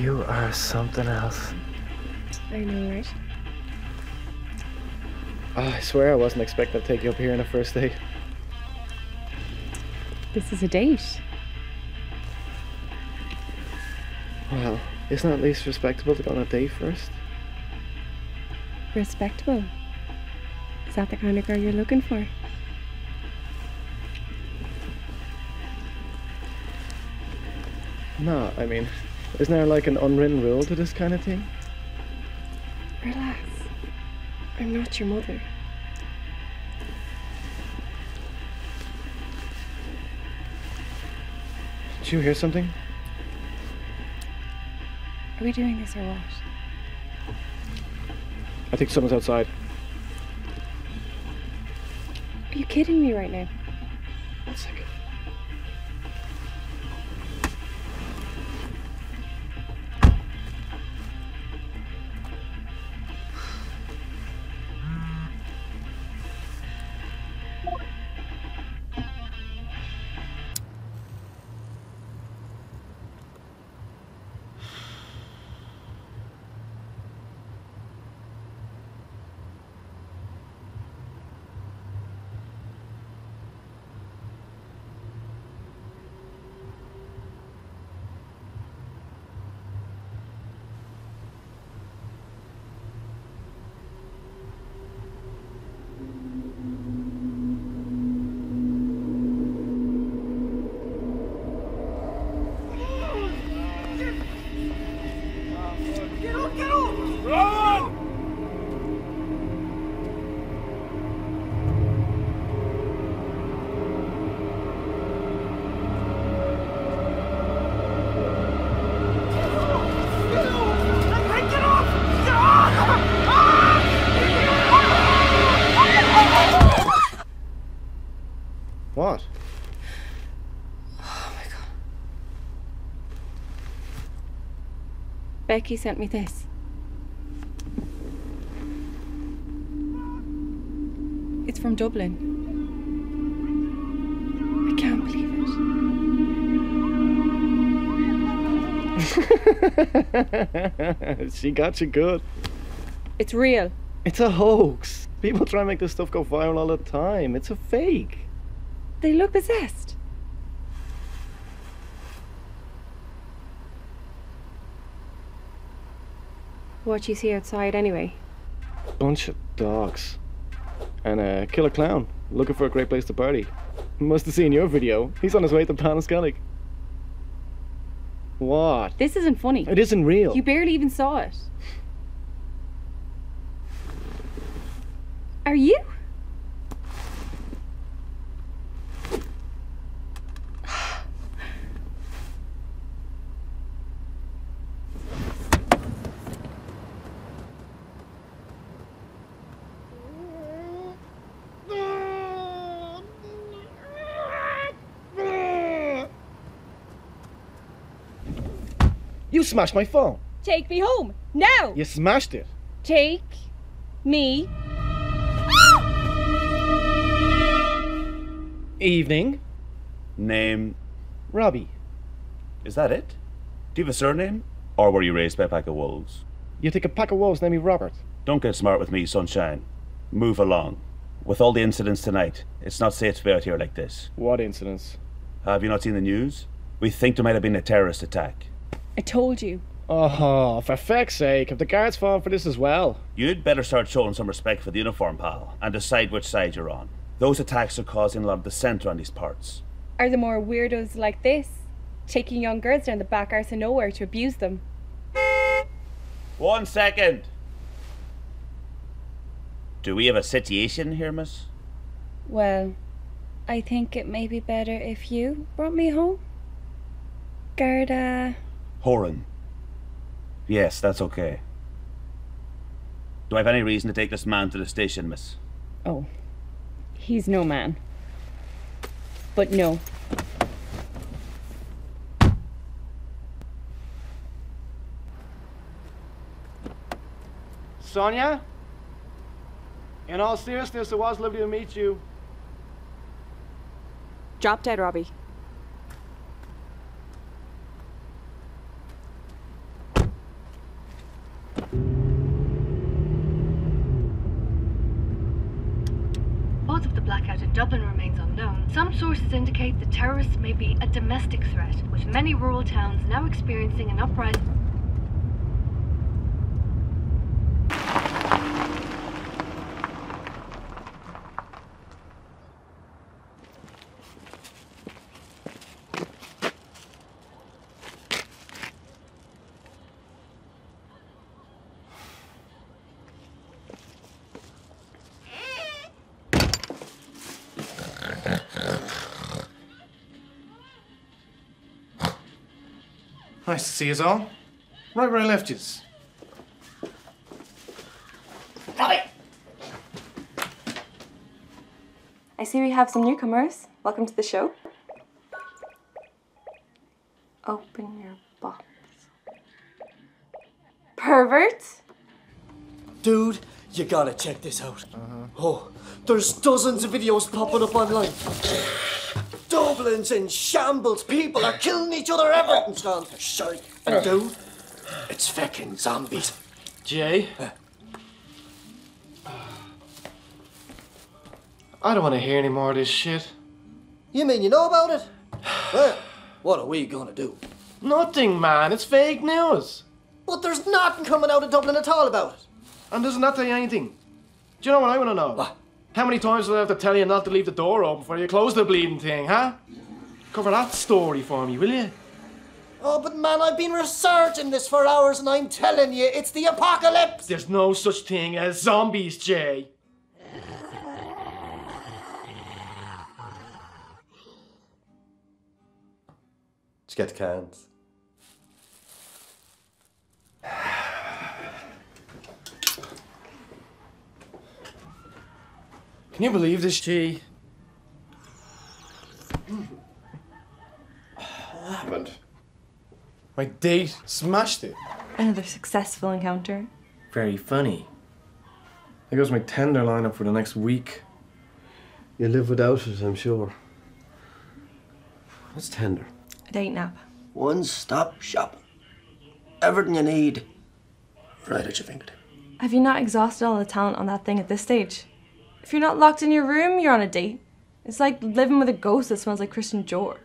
You are something else. I know, right? Oh, I swear I wasn't expecting to take you up here on a first date. This is a date. Well, isn't it at least respectable to go on a date first? Respectable. Is that the kind of girl you're looking for? No, I mean, isn't there like an unwritten rule to this kind of thing? Relax. I'm not your mother. Did you hear something? Are we doing this or what? I think someone's outside. Are you kidding me right now? 1 second. What? Oh my god. Becky sent me this. It's from Dublin. I can't believe it. She got you good. It's real. It's a hoax. People try and make this stuff go viral all the time. It's a fake. They look possessed. What you see outside anyway? Bunch of dogs. And a killer clown looking for a great place to party. Must have seen your video. He's on his way to Paniscallig. What? This isn't funny. It isn't real. You barely even saw it. Are you? You smashed my phone. Take me home, now! You smashed it. Take me. Evening. Name? Robbie. Is that it? Do you have a surname? Or were you raised by a pack of wolves? You take a pack of wolves named me Robert. Don't get smart with me, sunshine. Move along. With all the incidents tonight, it's not safe to be out here like this. What incidents? Have you not seen the news? We think there might have been a terrorist attack. I told you. Oh, for feck's sake, have the guards fallen for this as well? You'd better start showing some respect for the uniform, pal, and decide which side you're on. Those attacks are causing a lot of dissent around these parts. Are there more weirdos like this? Taking young girls down the back arse of nowhere to abuse them? 1 second. Do we have a situation here, miss? Well, I think it may be better if you brought me home. Garda. Herron. Yes, that's okay. Do I have any reason to take this man to the station, miss? Oh, he's no man. But no. Sonia? In all seriousness, it was lovely to meet you. Drop dead, Robbie. indicate the terrorists may be a domestic threat, with many rural towns now experiencing an uprising. Nice to see us all. Right where I left yous. I see we have some newcomers. Welcome to the show. Open your box. Pervert! Dude, you gotta check this out. Oh, there's dozens of videos popping up online. Dublin's in shambles. People are killing each other. Everything's gone to shite. And dude, it's feckin' zombies. Jay? I don't want to hear any more of this shit. You mean you know about it? Well, what are we gonna do? Nothing, man. It's fake news. But there's nothing coming out of Dublin at all about it. And doesn't that tell you anything? Do you know what I want to know? What? How many times will I have to tell you not to leave the door open before you close the bleeding thing, huh? Cover that story for me, will you? Oh, but man, I've been researching this for hours and I'm telling you, it's the apocalypse! There's no such thing as zombies, Jay. Did you get the cans? Can you believe this, G? What happened? My date smashed it. Another successful encounter. Very funny. There goes my tender lineup for the next week. You live without it, I'm sure. What's tender? A date nap. One-stop shopping. Everything you need, right at your fingertip. Have you not exhausted all the talent on that thing at this stage? If you're not locked in your room, you're on a date. It's like living with a ghost that smells like Christian Dior.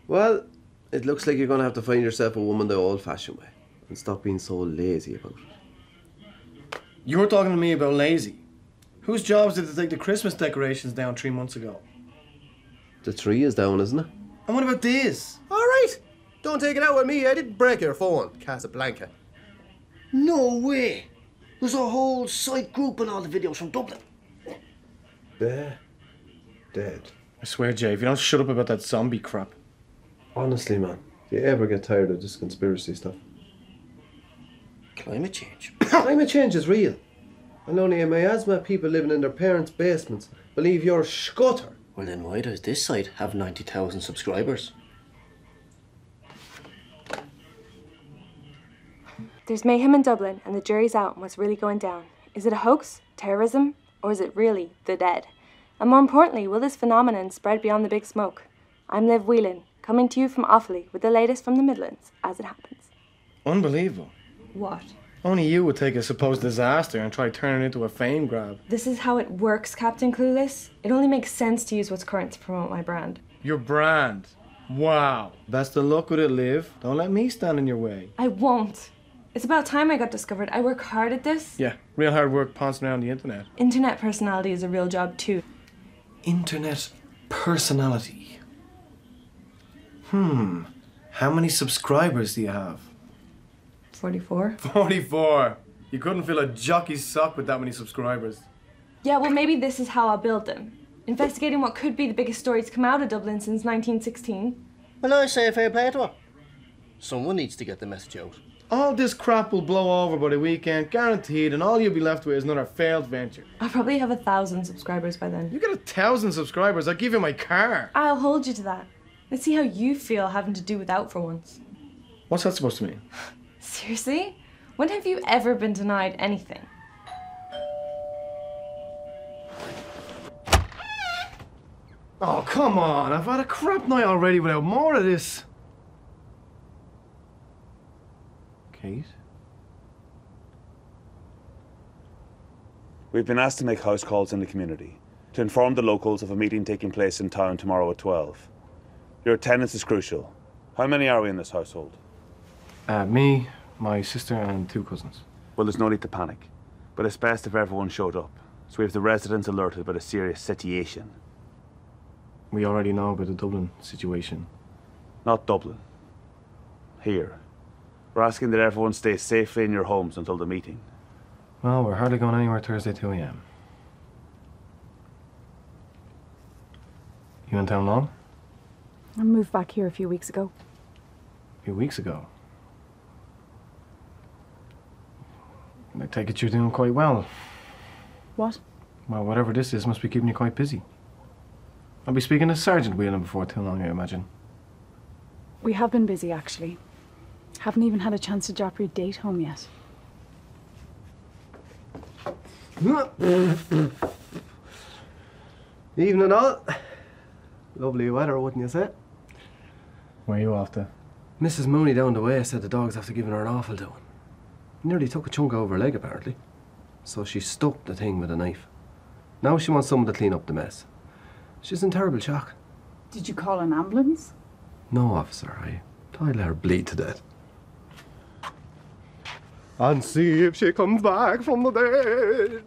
Well, it looks like you're going to have to find yourself a woman the old-fashioned way and stop being so lazy about it. You were talking to me about lazy. Whose jobs did they take the Christmas decorations down 3 months ago? The tree is down, isn't it? And what about this? All right. Don't take it out with me. I didn't break your phone, Casablanca. No way! There's a whole site grouping all the videos from Dublin. They're dead. I swear, Jay, if you don't shut up about that zombie crap. Honestly, man, do you ever get tired of this conspiracy stuff? Climate change. Climate change is real. And only a miasma of people living in their parents' basements believe you're scutter. Well then why does this site have 90,000 subscribers? There's mayhem in Dublin and the jury's out on what's really going down. Is it a hoax, terrorism, or is it really the dead? And more importantly, will this phenomenon spread beyond the big smoke? I'm Liv Whelan, coming to you from Offaly with the latest from the Midlands, as it happens. Unbelievable. What? Only you would take a supposed disaster and try turning it into a fame grab. This is how it works, Captain Clueless. It only makes sense to use what's current to promote my brand. Your brand. Wow. Best of luck with it, Liv. Don't let me stand in your way. I won't. It's about time I got discovered. I work hard at this. Yeah, real hard work pouncing around the internet. Internet personality is a real job too. Internet personality. How many subscribers do you have? 44. 44. You couldn't fill a jockey's sock with that many subscribers. Yeah, well maybe this is how I'll build them. Investigating what could be the biggest story to come out of Dublin since 1916. Well, I say fair play to her. Someone needs to get the message out. All this crap will blow over by the weekend, guaranteed, and all you'll be left with is another failed venture. I'll probably have 1,000 subscribers by then. You get 1,000 subscribers, I'll give you my car. I'll hold you to that. Let's see how you feel having to do without for once. What's that supposed to mean? Seriously? When have you ever been denied anything? Oh, come on. I've had a crap night already without more of this. Kate? We've been asked to make house calls in the community. to inform the locals of a meeting taking place in town tomorrow at 12. Your attendance is crucial. How many are we in this household? Me, my sister, and 2 cousins. Well, there's no need to panic, but it's best if everyone showed up, so we have the residents alerted about a serious situation. We already know about the Dublin situation. Not Dublin. Here. We're asking that everyone stay safely in your homes until the meeting. Well, we're hardly going anywhere Thursday 2 a.m. You in town long? I moved back here a few weeks ago. A few weeks ago? I take it you're doing quite well. What? Well, whatever this is must be keeping you quite busy. I'll be speaking to Sergeant Whelan before too long, I imagine. We have been busy, actually. Haven't even had a chance to drop your date home yet. Evening all. Lovely weather, wouldn't you say? Where are you off to? Mrs. Mooney down the way said the dogs after giving her an awful doing. Nearly took a chunk out of her leg, apparently. So she stuck the thing with a knife. Now she wants someone to clean up the mess. She's in terrible shock. Did you call an ambulance? No, officer. I thought I'd let her bleed to death. And see if she comes back from the dead.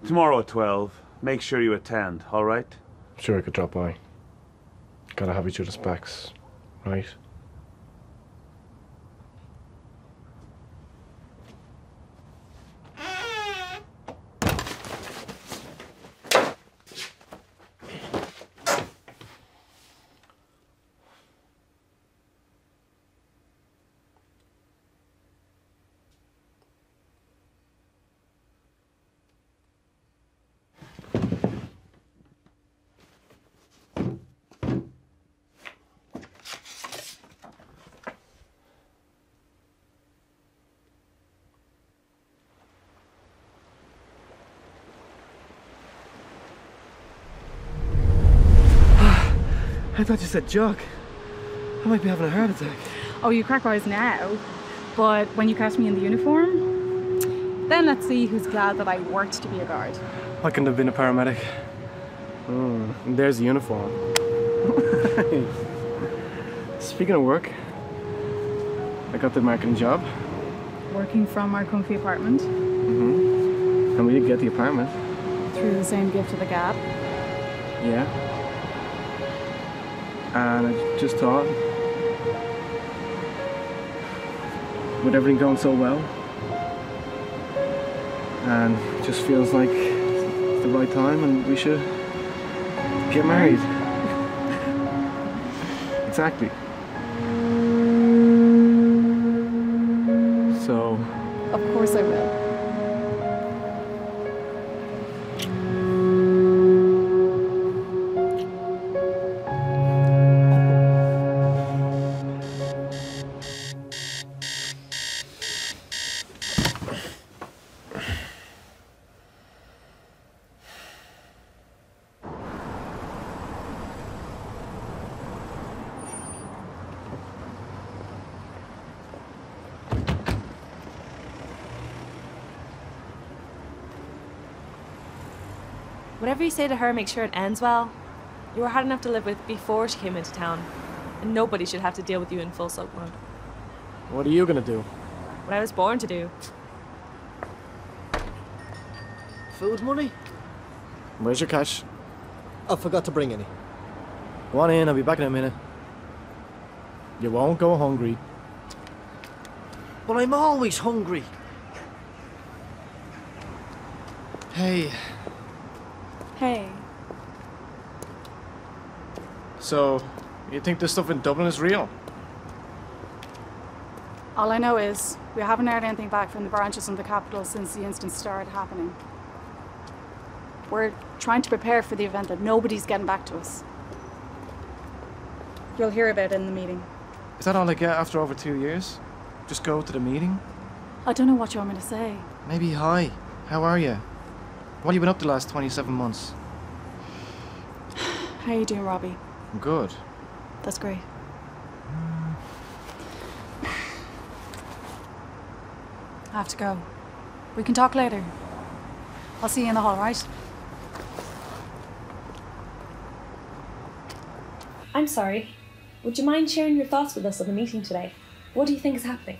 Tomorrow at 12. Make sure you attend, all right? Sure, I could drop by. Gotta have each other's backs, right? I thought you said jog. I might be having a heart attack. Oh, you crack wise now. But when you catch me in the uniform, then let's see who's glad that I worked to be a guard. I couldn't have been a paramedic. And there's the uniform. Speaking of work, I got the marketing job. Working from our comfy apartment. And we did get the apartment. Through the same gift of the gap. Yeah. And I just thought, with everything going so well, and it just feels like it's the right time and we should get married. Exactly. So... Of course I will. Whatever you say to her, make sure it ends well. You were hard enough to live with before she came into town, and nobody should have to deal with you in full soak mode. What are you gonna do? What I was born to do. Food money? Where's your cash? I forgot to bring any. Go on in, I'll be back in a minute. You won't go hungry. But I'm always hungry. Hey. Hey. So, you think this stuff in Dublin is real? All I know is we haven't heard anything back from the branches in the capital since the incident started happening. We're trying to prepare for the event that nobody's getting back to us. You'll hear about it in the meeting. Is that all I get after over 2 years? Just go to the meeting? I don't know what you want me to say. Maybe hi. How are you? What have you been up to the last 27 months? How are you doing, Robbie? I'm good. That's great. I have to go. We can talk later. I'll see you in the hall, right? I'm sorry. Would you mind sharing your thoughts with us on the meeting today? What do you think is happening?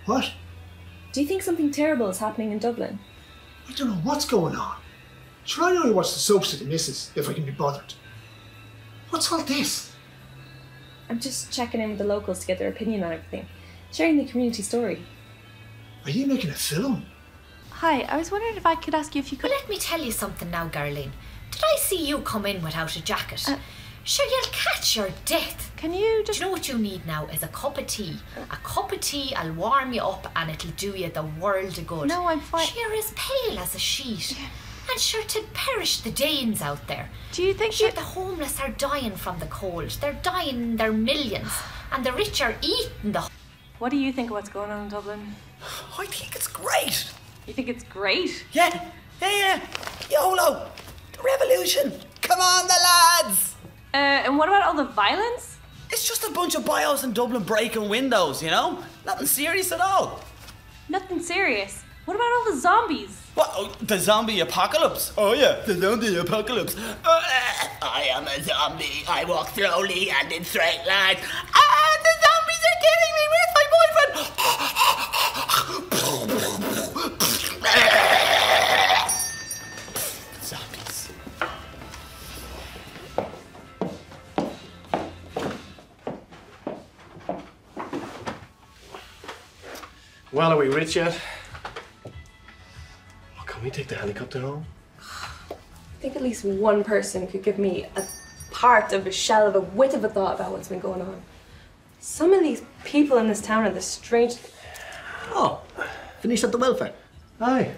What? Do you think something terrible is happening in Dublin? I don't know what's going on. Try only watch the soaps with the missus, if I can be bothered. What's all this? I'm just checking in with the locals to get their opinion on everything. Sharing the community story. Are you making a film? Hi, I was wondering if I could ask you if you could... Well, let me tell you something now, Garlene. Did I see you come in without a jacket? Sure, you'll catch your death. Can you just... Do you know what you need now is a cup of tea. A cup of tea will warm you up and it'll do you the world of good. No, I'm fine. You're as pale as a sheet. Yeah. And sure to perish the Danes out there. Do you think the homeless are dying from the cold. They're dying in their millions. And the rich are eating the... What do you think of what's going on in Dublin? I think it's great. You think it's great? Yeah. YOLO. The revolution. Come on, the lads. And what about all the violence? It's just a bunch of bios in Dublin breaking windows, you know? Nothing serious at all. Nothing serious? What about all the zombies? What? Oh, the zombie apocalypse? Oh yeah, the zombie apocalypse. I am a zombie. I walk slowly and in straight lines. The zombies are killing me. Where's my boyfriend? Zombies. Well, are we rich yet? Can we take the helicopter home? I think at least one person could give me a part of a shell of a whit of a thought about what's been going on. Some of these people in this town are the strange... Oh, finished at the welfare? Aye.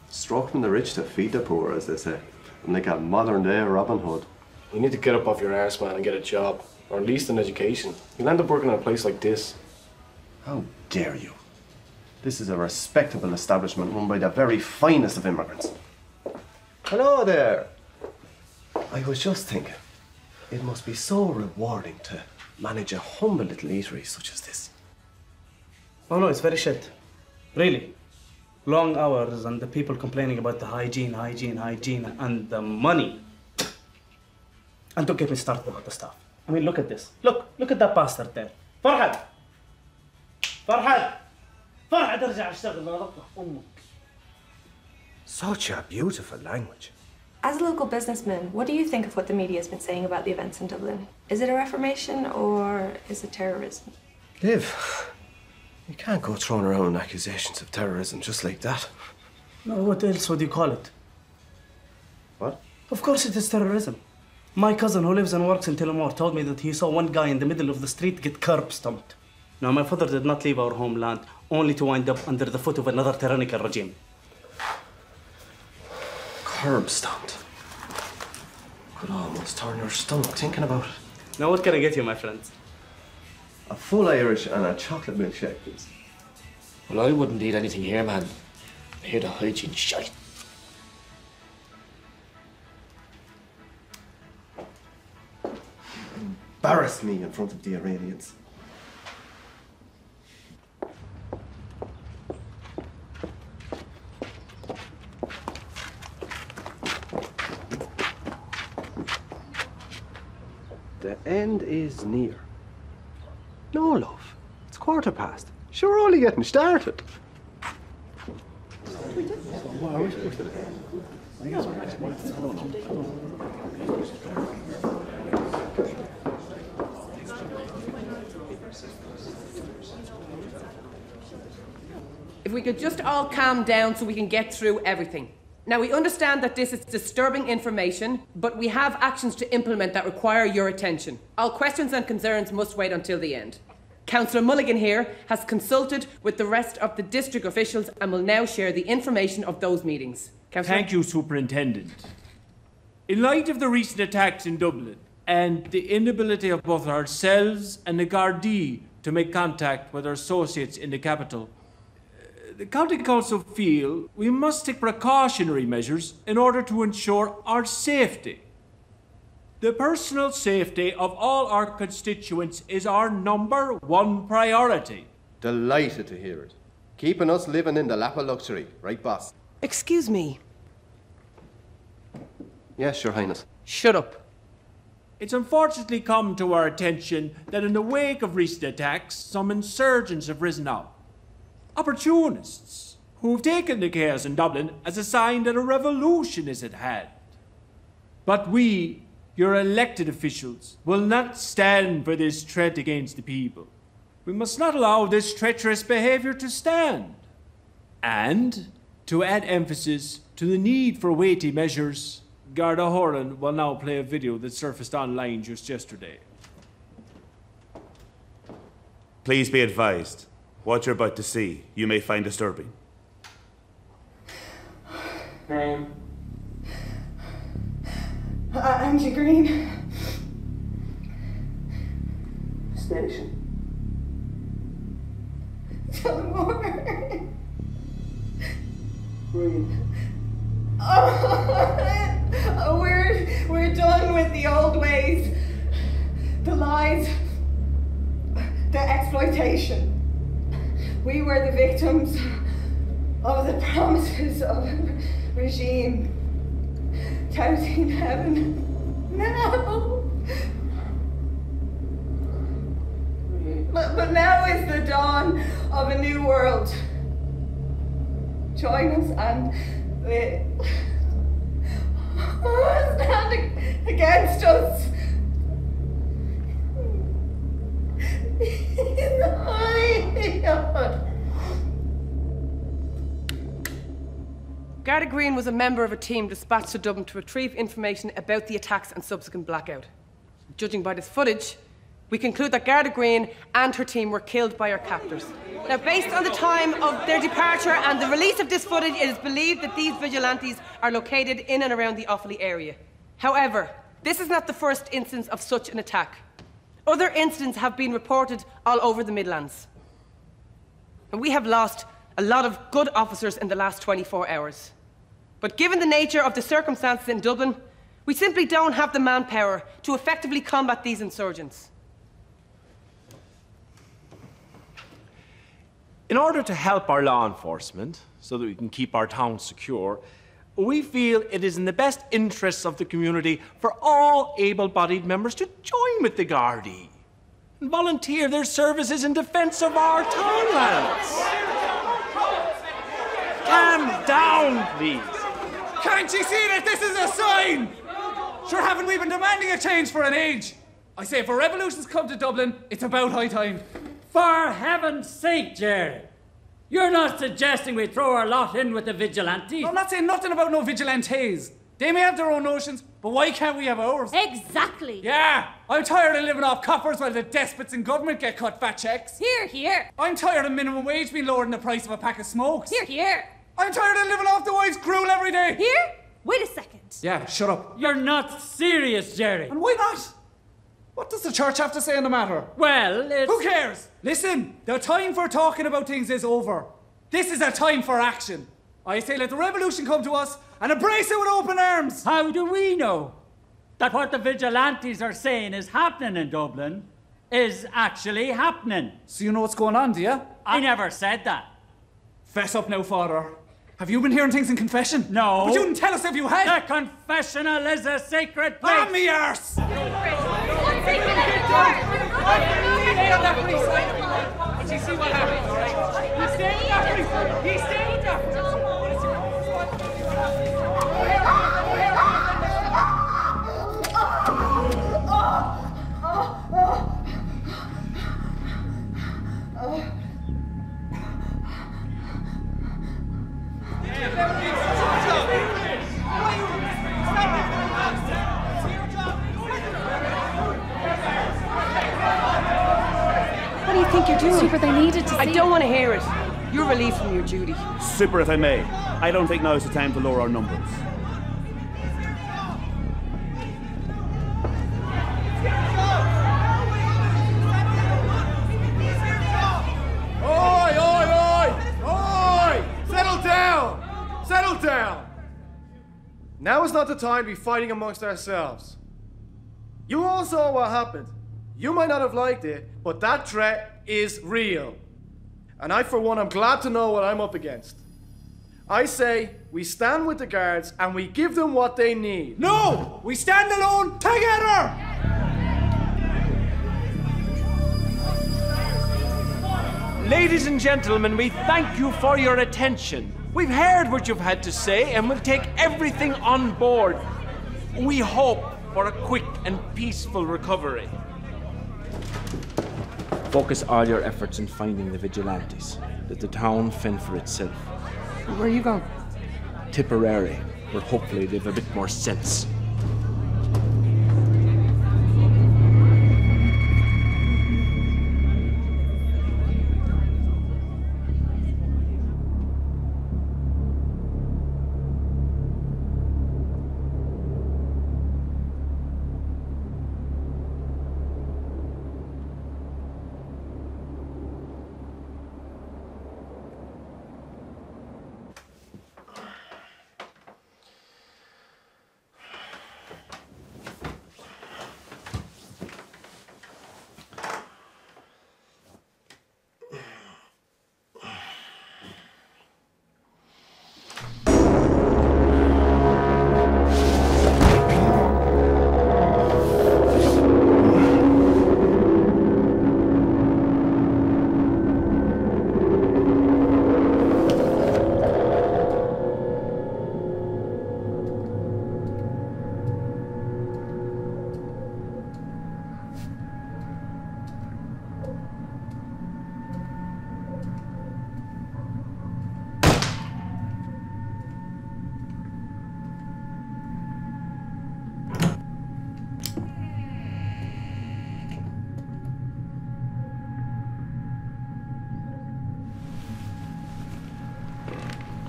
Stroke from the rich to feed the poor, as they say. And like a modern-day Robin Hood. You need to get up off your arse, man, and get a job. Or at least an education. You'll end up working in a place like this. How dare you? This is a respectable establishment run by the very finest of immigrants. Hello there. I was just thinking, it must be so rewarding to manage a humble little eatery such as this. Oh no, it's very shit. Really. Long hours and the people complaining about the hygiene, and the money. And don't get me started about the staff. I mean, look at this. Look at that bastard there. Farhad! ارجع اشتغل وربط امك. Such a beautiful language. As a local businessman, what do you think of what the media has been saying about the events in Dublin? Is it a reformation or is it terrorism? Liv, you can't go throwing around accusations of terrorism just like that. No, what else would you call it? What? Of course it is terrorism. My cousin who lives and works in Tullamore told me that he saw one guy in the middle of the street get curb stomped. Now, my father did not leave our homeland only to wind up under the foot of another tyrannical regime. Curb stomped. Could almost turn your stomach thinking about it. Now, what can I get you, my friends? A full Irish and a chocolate milkshake, please. Well, I wouldn't eat anything here, man. I hear the hygiene shite. Embarrass me in front of the Iranians. The end is near. No, love. It's past. Sure, we're only getting started. If we could just all calm down so we can get through everything. Now, we understand that this is disturbing information, but we have actions to implement that require your attention. All questions and concerns must wait until the end. Councillor Mulligan here has consulted with the rest of the district officials and will now share the information of those meetings. Councillor? Thank you, Superintendent. In light of the recent attacks in Dublin and the inability of both ourselves and the Gardaí to make contact with our associates in the capital, the County Council feel we must take precautionary measures in order to ensure our safety. The personal safety of all our constituents is our #1 priority. Delighted to hear it. Keeping us living in the lap of luxury, right, boss? Excuse me. Yes, Your Highness. Shut up. It's unfortunately come to our attention that in the wake of recent attacks, some insurgents have risen up. Opportunists who've taken the chaos in Dublin as a sign that a revolution is at hand. But we, your elected officials, will not stand for this threat against the people. We must not allow this treacherous behavior to stand. And, to add emphasis to the need for weighty measures, Garda Herron will now play a video that surfaced online just yesterday. Please be advised, what you're about to see, you may find disturbing. Name? Angie Green. Station. Tell me more. Green. Oh, we're done with the old ways, the lies, the exploitation. We were the victims of the promises of a regime touting heaven. Now, but now is the dawn of a new world. Join us and stand against us. Garda Green was a member of a team dispatched to Dublin to retrieve information about the attacks and subsequent blackout. Judging by this footage, we conclude that Garda Green and her team were killed by her captors. Now, based on the time of their departure and the release of this footage, it is believed that these vigilantes are located in and around the Offaly area. However, this is not the first instance of such an attack. Other incidents have been reported all over the Midlands. And we have lost a lot of good officers in the last 24 hours. But given the nature of the circumstances in Dublin, we simply don't have the manpower to effectively combat these insurgents. In order to help our law enforcement, so that we can keep our towns secure, we feel it is in the best interests of the community for all able-bodied members to join with the Gardaí and volunteer their services in defence of our townlands. Calm down, please. Can't you see that this is a sign? Sure, haven't we been demanding a change for an age? I say, if a revolution's come to Dublin, it's about high time. For heaven's sake, Jerry. You're not suggesting we throw our lot in with the vigilantes? I'm not saying nothing about no vigilantes. They may have their own notions, but why can't we have ours? Exactly. Yeah, I'm tired of living off coppers while the despots in government get cut fat checks. Here, here. I'm tired of minimum wage being lowered than the price of a pack of smokes. Here, here. I'm tired of living off the wife's gruel every day. Here? Wait a second. Yeah, shut up. You're not serious, Jerry. And why not? What does the church have to say on the matter? Well, it's... Who cares? Listen, the time for talking about things is over. This is a time for action. I say let the revolution come to us and embrace it with open arms. How do we know that what the vigilantes are saying is happening in Dublin is actually happening? So you know what's going on, do you? I never said that. Fess up now, Father. Have you been hearing things in confession? No. But you didn't tell us if you had. The confessional is a sacred place. Ah, me arse! What's taking Did you see what happened, all right? He stayed there. He stayed there. What do you think you're doing? Super, they needed to see. I don't want to hear it. You're relieved from your duty. Super, if I may. I don't think now is the time to lower our numbers. Oi, oi, oi! Oi! Settle down! Settle down! Now is not the time to be fighting amongst ourselves. You all saw what happened. You might not have liked it, but that threat is real. And I, for one, am glad to know what I'm up against. I say we stand with the guards and we give them what they need. No! We stand alone together! Ladies and gentlemen, we thank you for your attention. We've heard what you've had to say and we'll take everything on board. We hope for a quick and peaceful recovery. Focus all your efforts in finding the vigilantes. Let the town fend for itself. Where are you going? Tipperary, where hopefully they have a bit more sense.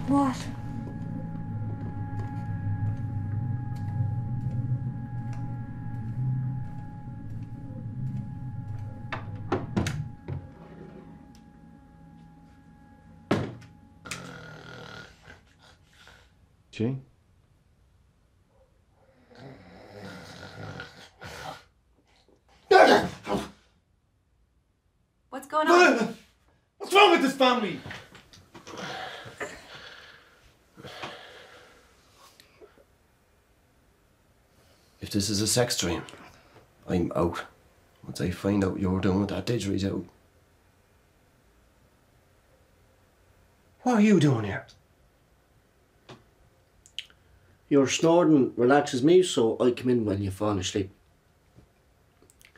What? Jane? What's going on? What's wrong with this family? If this is a sex dream, I'm out. Once I find out what you're doing with that Devery's out. What are you doing here? Your snoring relaxes me, so I come in when you fall asleep.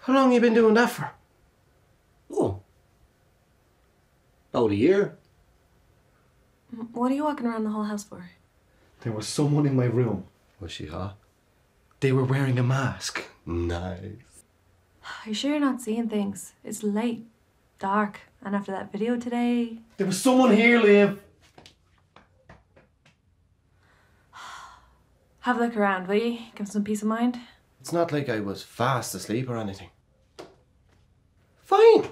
How long you been doing that for? Oh. About a year. What are you walking around the whole house for? There was someone in my room. Was she hot? They were wearing a mask. Nice. Are you sure you're not seeing things? It's late, dark, and after that video today... There was someone here, Liam. Have a look around, will you? Give some peace of mind. It's not like I was fast asleep or anything. Fine.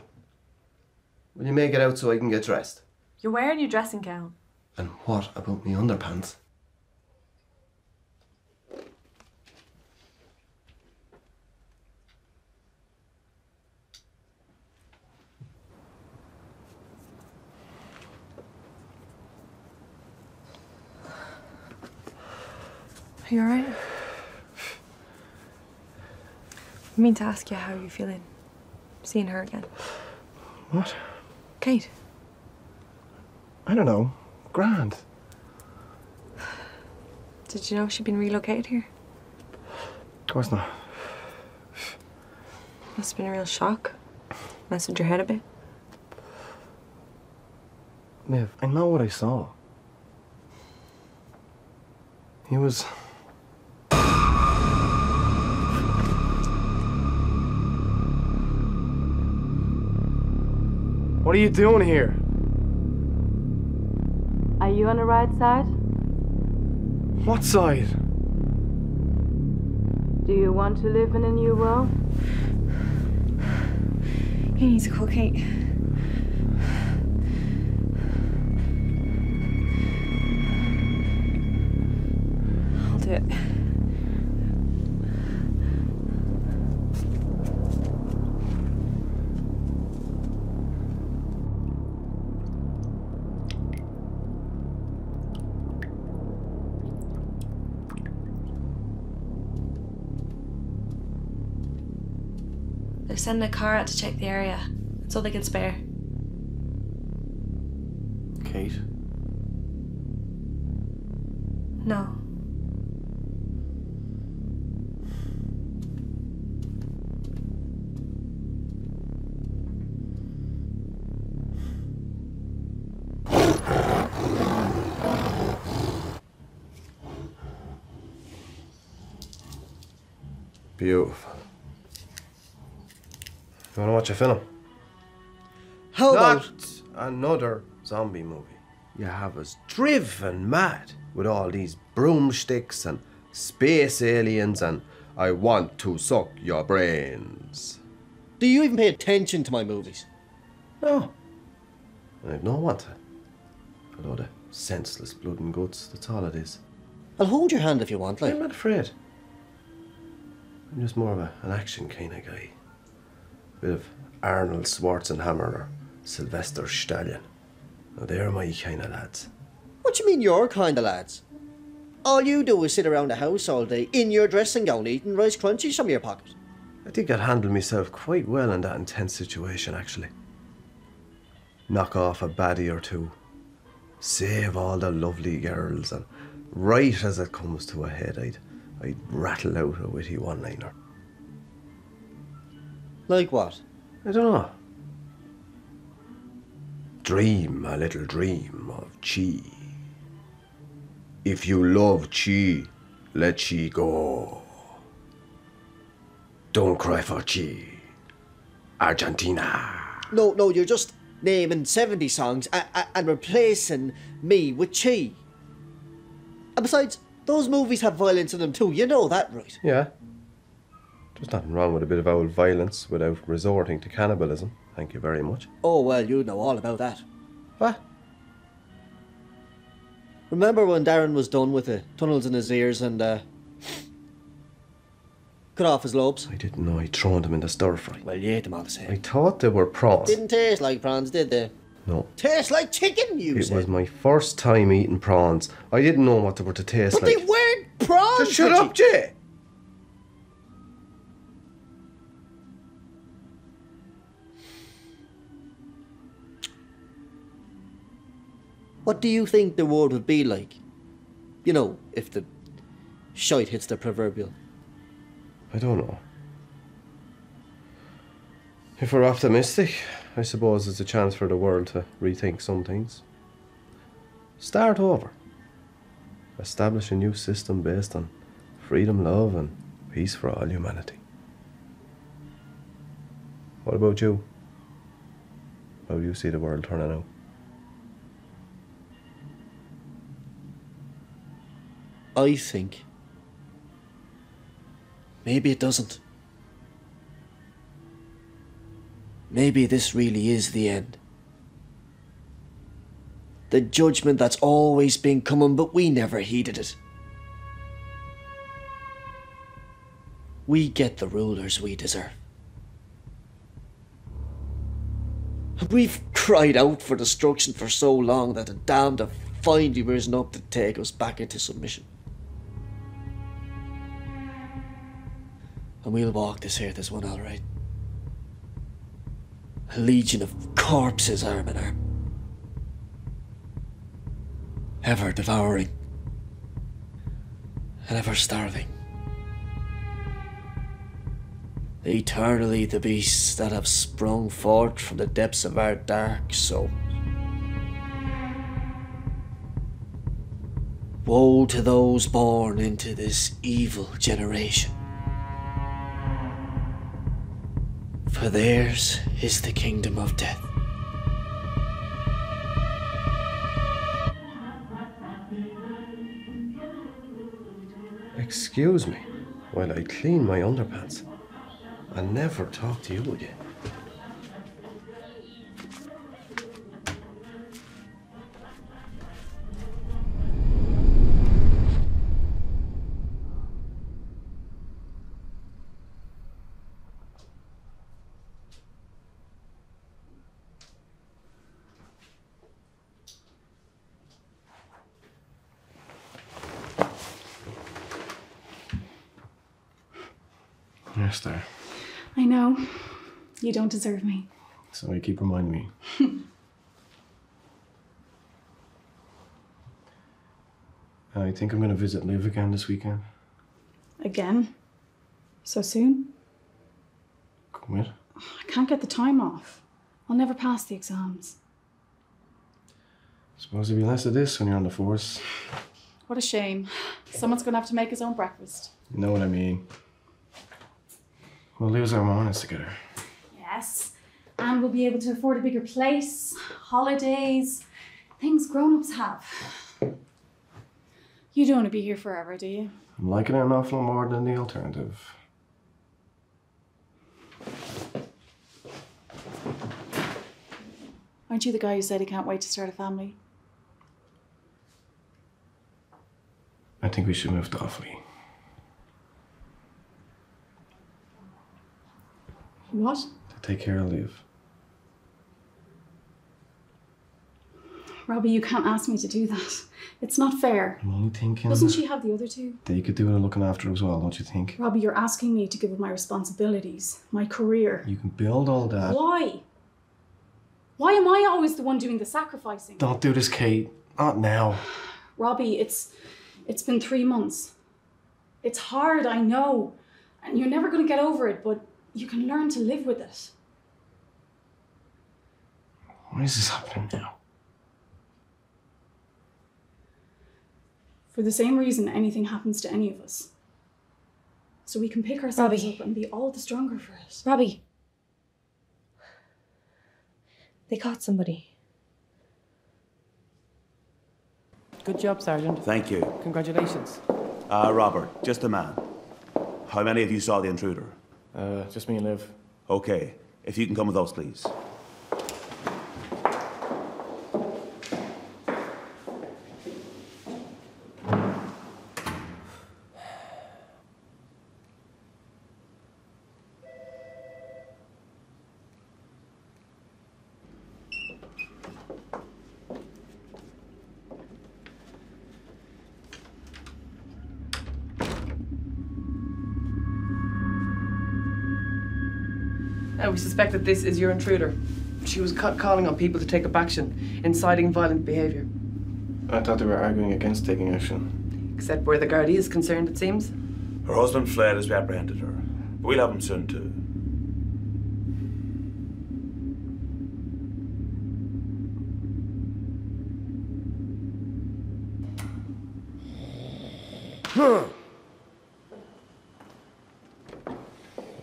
Will you make it out so I can get dressed? You're wearing your dressing gown. And what about me underpants? Are you alright? I mean to ask you how you're feeling. Seeing her again. What? Kate. I don't know. Grand. Did you know she'd been relocated here? Of course not. Must have been a real shock. Messed with your head a bit. Liv, I know what I saw. He was... What are you doing here? Are you on the right side? What side? Do you want to live in a new world? You need to call Kate. I'll do it. They're sending a car out to check the area. That's all they can spare. Kate? No. Beautiful. You wanna watch a film? How Not about another zombie movie. You have us driven mad with all these broomsticks and space aliens and I want to suck your brains. Do you even pay attention to my movies? No. I've no want to. A load of senseless blood and guts, that's all it is. I'll hold your hand if you want, like. I'm not afraid. I'm just more of an action kind of guy. A bit of Arnold Schwarzenegger or Sylvester Stallone. Now they're my kind of lads. What do you mean your kind of lads? All you do is sit around the house all day in your dressing gown eating Rice Crunchies from your pocket. I think I'd handle myself quite well in that intense situation, actually. Knock off a baddie or two. Save all the lovely girls, and right as it comes to a head, I'd rattle out a witty one-liner. Like what? I don't know. Dream a little dream of Chi. If you love Chi, let Chi go. Don't cry for Chi. Argentina. No, you're just naming 70 songs and replacing me with Chi. And besides, those movies have violence in them too, you know that, right? Yeah. There's nothing wrong with a bit of old violence without resorting to cannibalism. Thank you very much. Oh, well, you know all about that. What? Remember when Darren was done with the tunnels in his ears and cut off his lobes? I didn't know I'd thrown them in the stir fry. Well, you ate them all the same. I thought they were prawns. Didn't taste like prawns, did they? No. Taste like chicken, you It said. was my first time eating prawns. I didn't know what they were to taste But like. they weren't prawns! Just shut Richie. up, Jay! What do you think the world would be like? You know, if the shite hits the proverbial. I don't know. If we're optimistic, I suppose it's a chance for the world to rethink some things. Start over. Establish a new system based on freedom, love, and peace for all humanity. What about you? How do you see the world turning out? I think maybe it doesn't. Maybe this really is the end. The judgment that's always been coming, but we never heeded it. We get the rulers we deserve. We've cried out for destruction for so long that the damned have finally risen up to take us back into submission. And we'll walk this earth as one, all right. A legion of corpses arm in arm. Ever devouring. And ever starving. Eternally the beasts that have sprung forth from the depths of our dark souls. Woe to those born into this evil generation. For theirs is the kingdom of death. Excuse me while I clean my underpants. I'll never talk to you again. Yes, there. I know. You don't deserve me. So you keep reminding me. I think I'm going to visit Liv again this weekend. Again? So soon? Come with. I can't get the time off. I'll never pass the exams. Suppose there'll be less of this when you're on the force. What a shame. Someone's going to have to make his own breakfast. You know what I mean. We'll lose our mornings together. Yes. And we'll be able to afford a bigger place, holidays, things grown-ups have. You don't want to be here forever, do you? I'm liking it an awful lot more than the alternative. Aren't you the guy who said he can't wait to start a family? I think we should move to Offaly. What? To take care of Liv. Robbie, you can't ask me to do that. It's not fair. I'm only thinking... Doesn't she have the other two? They could do it looking after her as well, don't you think? Robbie, you're asking me to give up my responsibilities, my career. You can build all that. Why? Why am I always the one doing the sacrificing? Don't do this, Kate. Not now. Robbie, it's been 3 months. It's hard, I know. And you're never going to get over it, but you can learn to live with it. Why is this happening now? For the same reason anything happens to any of us. So we can pick ourselves up and be all the stronger for it. Robbie. They caught somebody. Good job, Sergeant. Thank you. Congratulations. Robert, just a man. How many of you saw the intruder? Just me and Liv. Okay. If you can come with us, please. We suspect that this is your intruder. She was caught calling on people to take up action, inciting violent behaviour. I thought they were arguing against taking action. Except where the Gardaí is concerned, it seems. Her husband fled as we apprehended her. But we'll have him soon, too.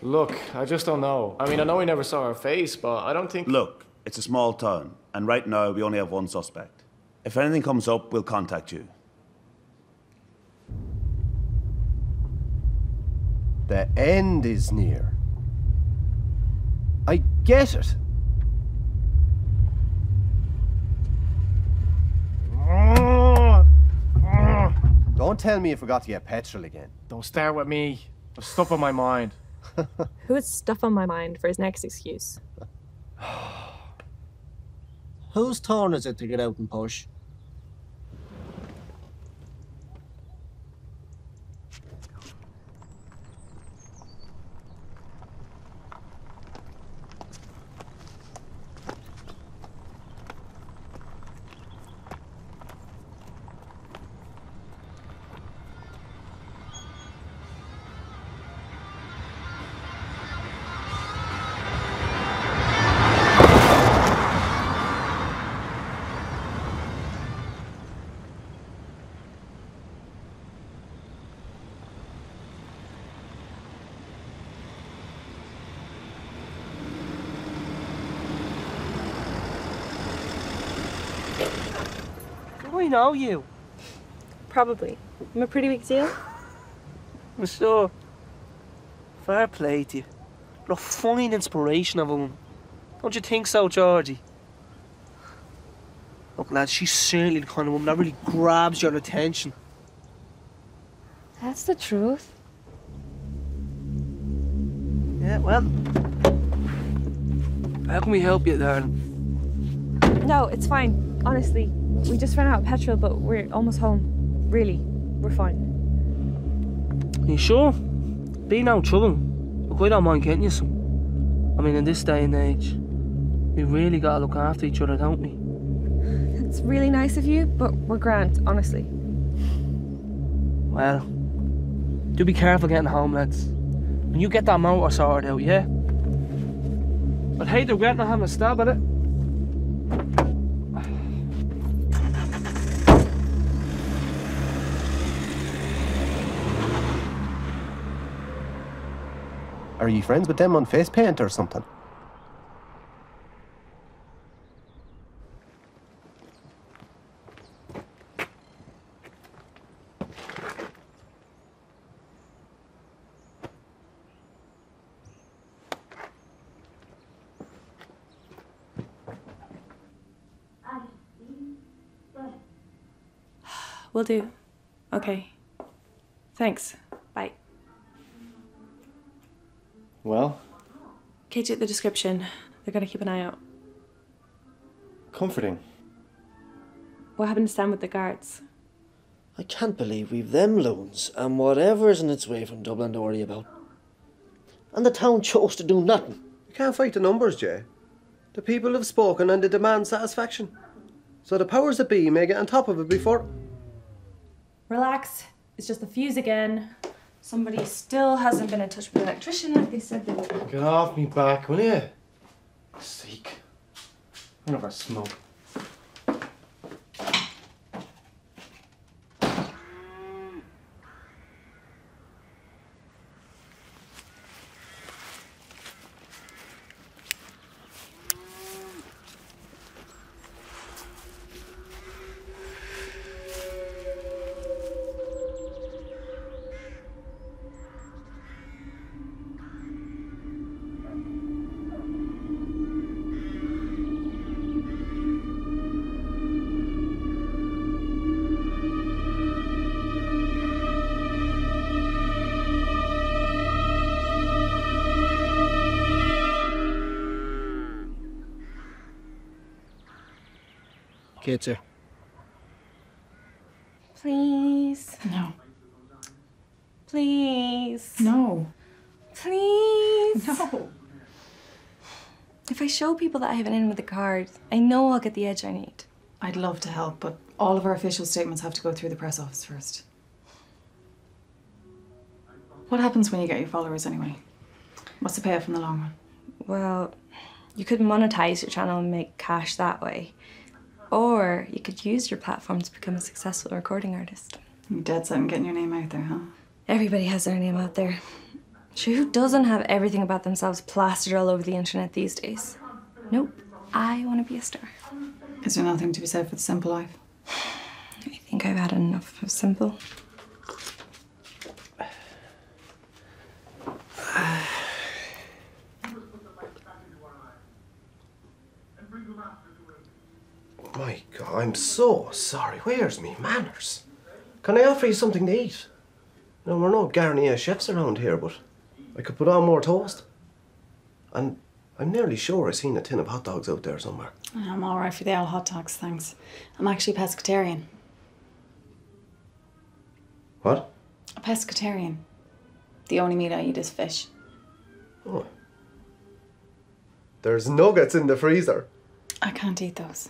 Look, I just don't know. I mean, I know we never saw her face, but I don't think... Look, it's a small town, and right now we only have one suspect. If anything comes up, we'll contact you. The end is near. I get it. Don't tell me you forgot to get petrol again. Don't start with me. There's stuff on my mind. Who has stuff on my mind for his next excuse? Whose turn is it to get out and push? I know you. Probably. I'm a pretty big deal. I'm sure. Fair play to you. What a fine inspiration of a woman. Don't you think so, Georgie? Look, lads, she's certainly the kind of woman that really grabs your attention. That's the truth. Yeah, well. How can we help you, darling? No, it's fine. Honestly. We just ran out of petrol, but we're almost home. Really, we're fine. Are you sure? Be no trouble. Look, I don't mind getting you some. I mean, in this day and age, we really gotta look after each other, don't we? It's really nice of you, but we're grand, honestly. Well, do be careful getting home, lads. When you get that motor sorted out, yeah? I'd hate to regret not having a stab at it. Are you friends with them on face paint or something? Will do. Okay. Thanks. Bye. Well? Kate took the description. They're gonna keep an eye out. Comforting. What happened to Sam with the guards? I can't believe we've them loons and whatever's in its way from Dublin to worry about. And the town chose to do nothing. You can't fight the numbers, Jay. The people have spoken and they demand satisfaction. So the powers that be may get on top of it before... Relax. It's just the fuse again. Somebody still hasn't been in touch with the electrician like they said they would. Get off me back, will you? Seek. None of our smoke. Kate's here. Please. No. Please. No. Please. No. If I show people that I have an in with the card, I know I'll get the edge I need. I'd love to help, but all of our official statements have to go through the press office first. What happens when you get your followers anyway? What's the payoff in the long run? Well, you could monetize your channel and make cash that way. Or you could use your platform to become a successful recording artist. You're dead set on getting your name out there, huh? Everybody has their name out there. Sure, who doesn't have everything about themselves plastered all over the internet these days? Nope, I want to be a star. Is there nothing to be said for the simple life? I think I've had enough of simple. My God, I'm so sorry. Where's me manners? Can I offer you something to eat? No, we're no Garnier chefs around here, but I could put on more toast. And I'm nearly sure I've seen a tin of hot dogs out there somewhere. I'm all right for the old hot dogs, thanks. I'm actually a pescatarian. What? A pescatarian. The only meat I eat is fish. Oh. There's nuggets in the freezer. I can't eat those.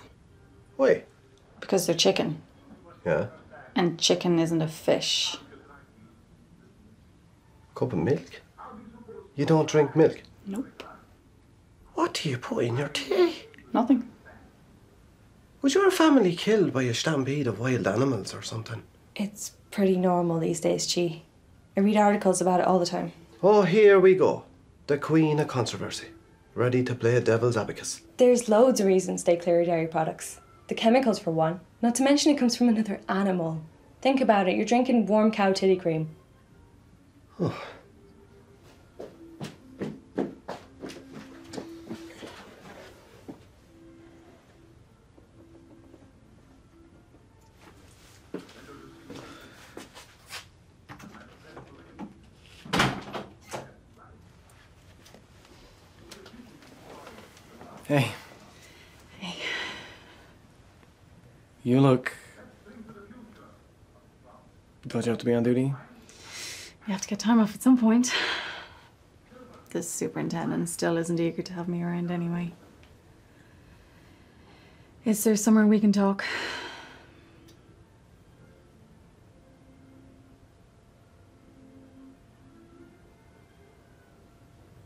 Why? Because they're chicken. Yeah. And chicken isn't a fish. Cup of milk? You don't drink milk? Nope. What do you put in your tea? Nothing. Was your family killed by a stampede of wild animals or something? It's pretty normal these days, Chi. I read articles about it all the time. Oh, here we go. The queen of controversy. Ready to play devil's abacus. There's loads of reasons to stay clear of dairy products. The chemicals for one. Not to mention it comes from another animal. Think about it, you're drinking warm cow titty cream. Oh. Hey. Hey. You look... Don't you have to be on duty? You have to get time off at some point. the superintendent still isn't eager to have me around anyway. Is there somewhere we can talk?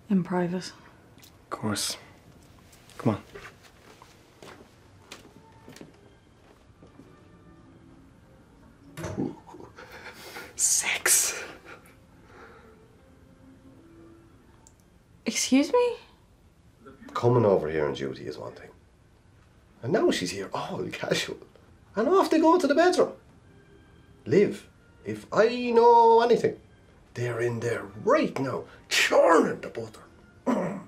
In private. Of course. Come on. Ooh. Sex. Excuse me? Coming over here on duty is one thing. And now she's here all casual. And off they go to the bedroom. Liv, if I know anything, they're in there right now, churning the butter.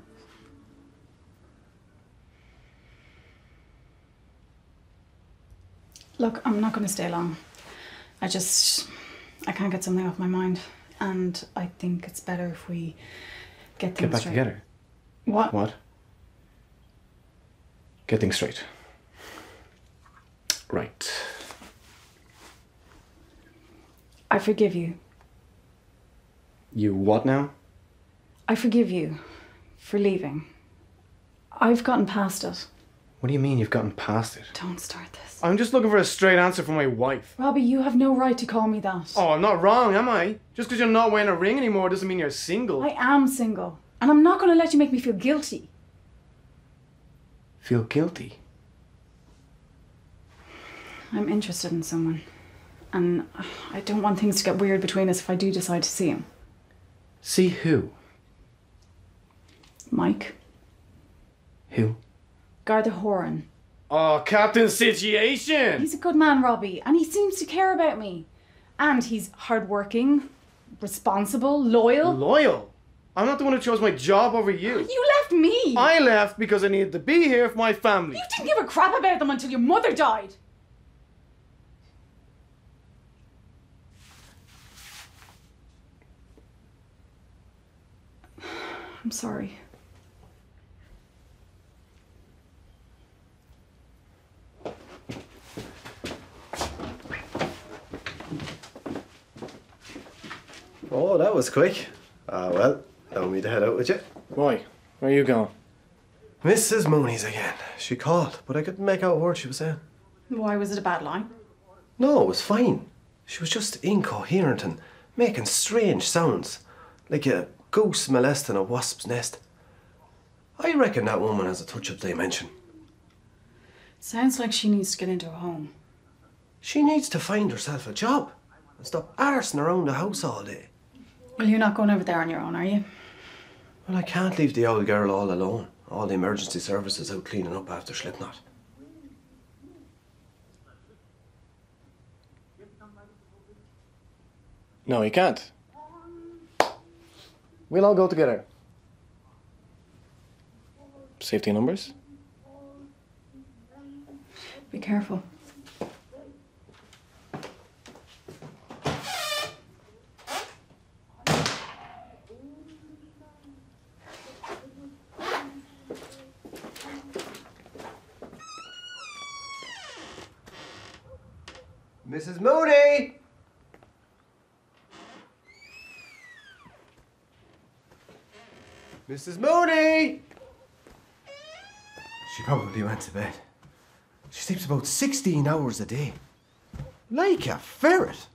Look, I'm not going to stay long. I can't get something off my mind. And I think it's better if we get things Get back straight. together. What? What? Get things straight. Right. I forgive you. You what now? I forgive you for leaving. I've gotten past it. What do you mean you've gotten past it? Don't start this. I'm just looking for a straight answer from my wife. Robbie, you have no right to call me that. Oh, I'm not wrong, am I? Just because you're not wearing a ring anymore doesn't mean you're single. I am single. And I'm not going to let you make me feel guilty. Feel guilty? I'm interested in someone. And I don't want things to get weird between us if I do decide to see him. See who? Mike. Who? Garda Herron. Oh, Captain Situation! He's a good man, Robbie, and he seems to care about me. And he's hardworking, responsible, loyal. Loyal? I'm not the one who chose my job over you. You left me! I left because I needed to be here for my family. You didn't give a crap about them until your mother died. I'm sorry. Oh, that was quick. Well, allow me to head out with you. Why? Where are you going? Mrs. Mooney's again. She called, but I couldn't make out a word she was saying. Why was it a bad line? No, it was fine. She was just incoherent and making strange sounds, like a goose molesting a wasp's nest. I reckon that woman has a touch of dimension. Sounds like she needs to get into a home. She needs to find herself a job and stop arsing around the house all day. Well, you're not going over there on your own, are you? Well, I can't leave the old girl all alone. All the emergency services out cleaning up after Slipknot. No, you can't. We'll all go together. Safety numbers? Be careful. Mrs. Mooney! Mrs. Mooney! She probably went to bed. She sleeps about 16 hours a day. Like a ferret.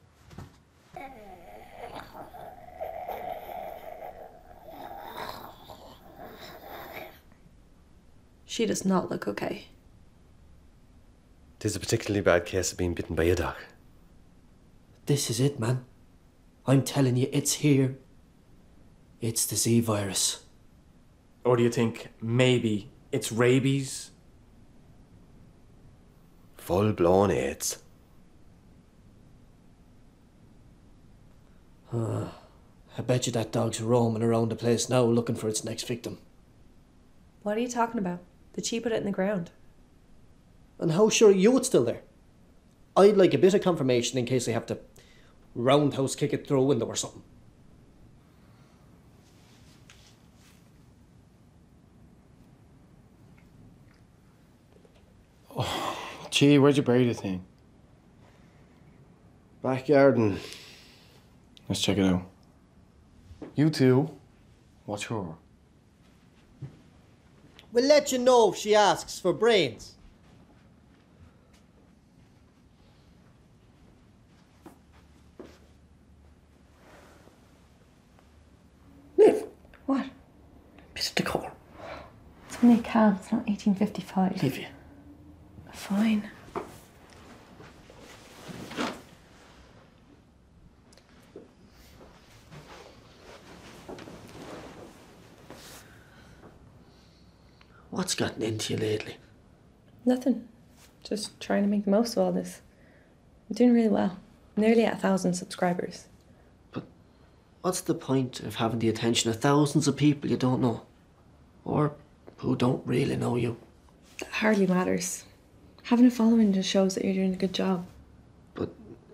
She does not look okay. This is a particularly bad case of being bitten by a dog. This is it, man. I'm telling you, it's here. It's the Z virus. Or do you think maybe it's rabies? Full-blown AIDS. I bet you that dog's roaming around the place now looking for its next victim. What are you talking about? Did she put it in the ground? And how sure are you it's still there? I'd like a bit of confirmation in case I have to roundhouse kick it through a window or something. Oh, gee, where'd you bury the thing? Back garden. Let's check it out. You two, watch her. We'll let you know if she asks for brains. Liv. What? Piece of decor. It's only a cab, it's not 1855. Olivia. Fine. What's gotten into you lately? Nothing. Just trying to make the most of all this. I'm doing really well. Nearly at 1,000 subscribers. What's the point of having the attention of thousands of people you don't know? Or who don't really know you? That hardly matters. Having a following just shows that you're doing a good job.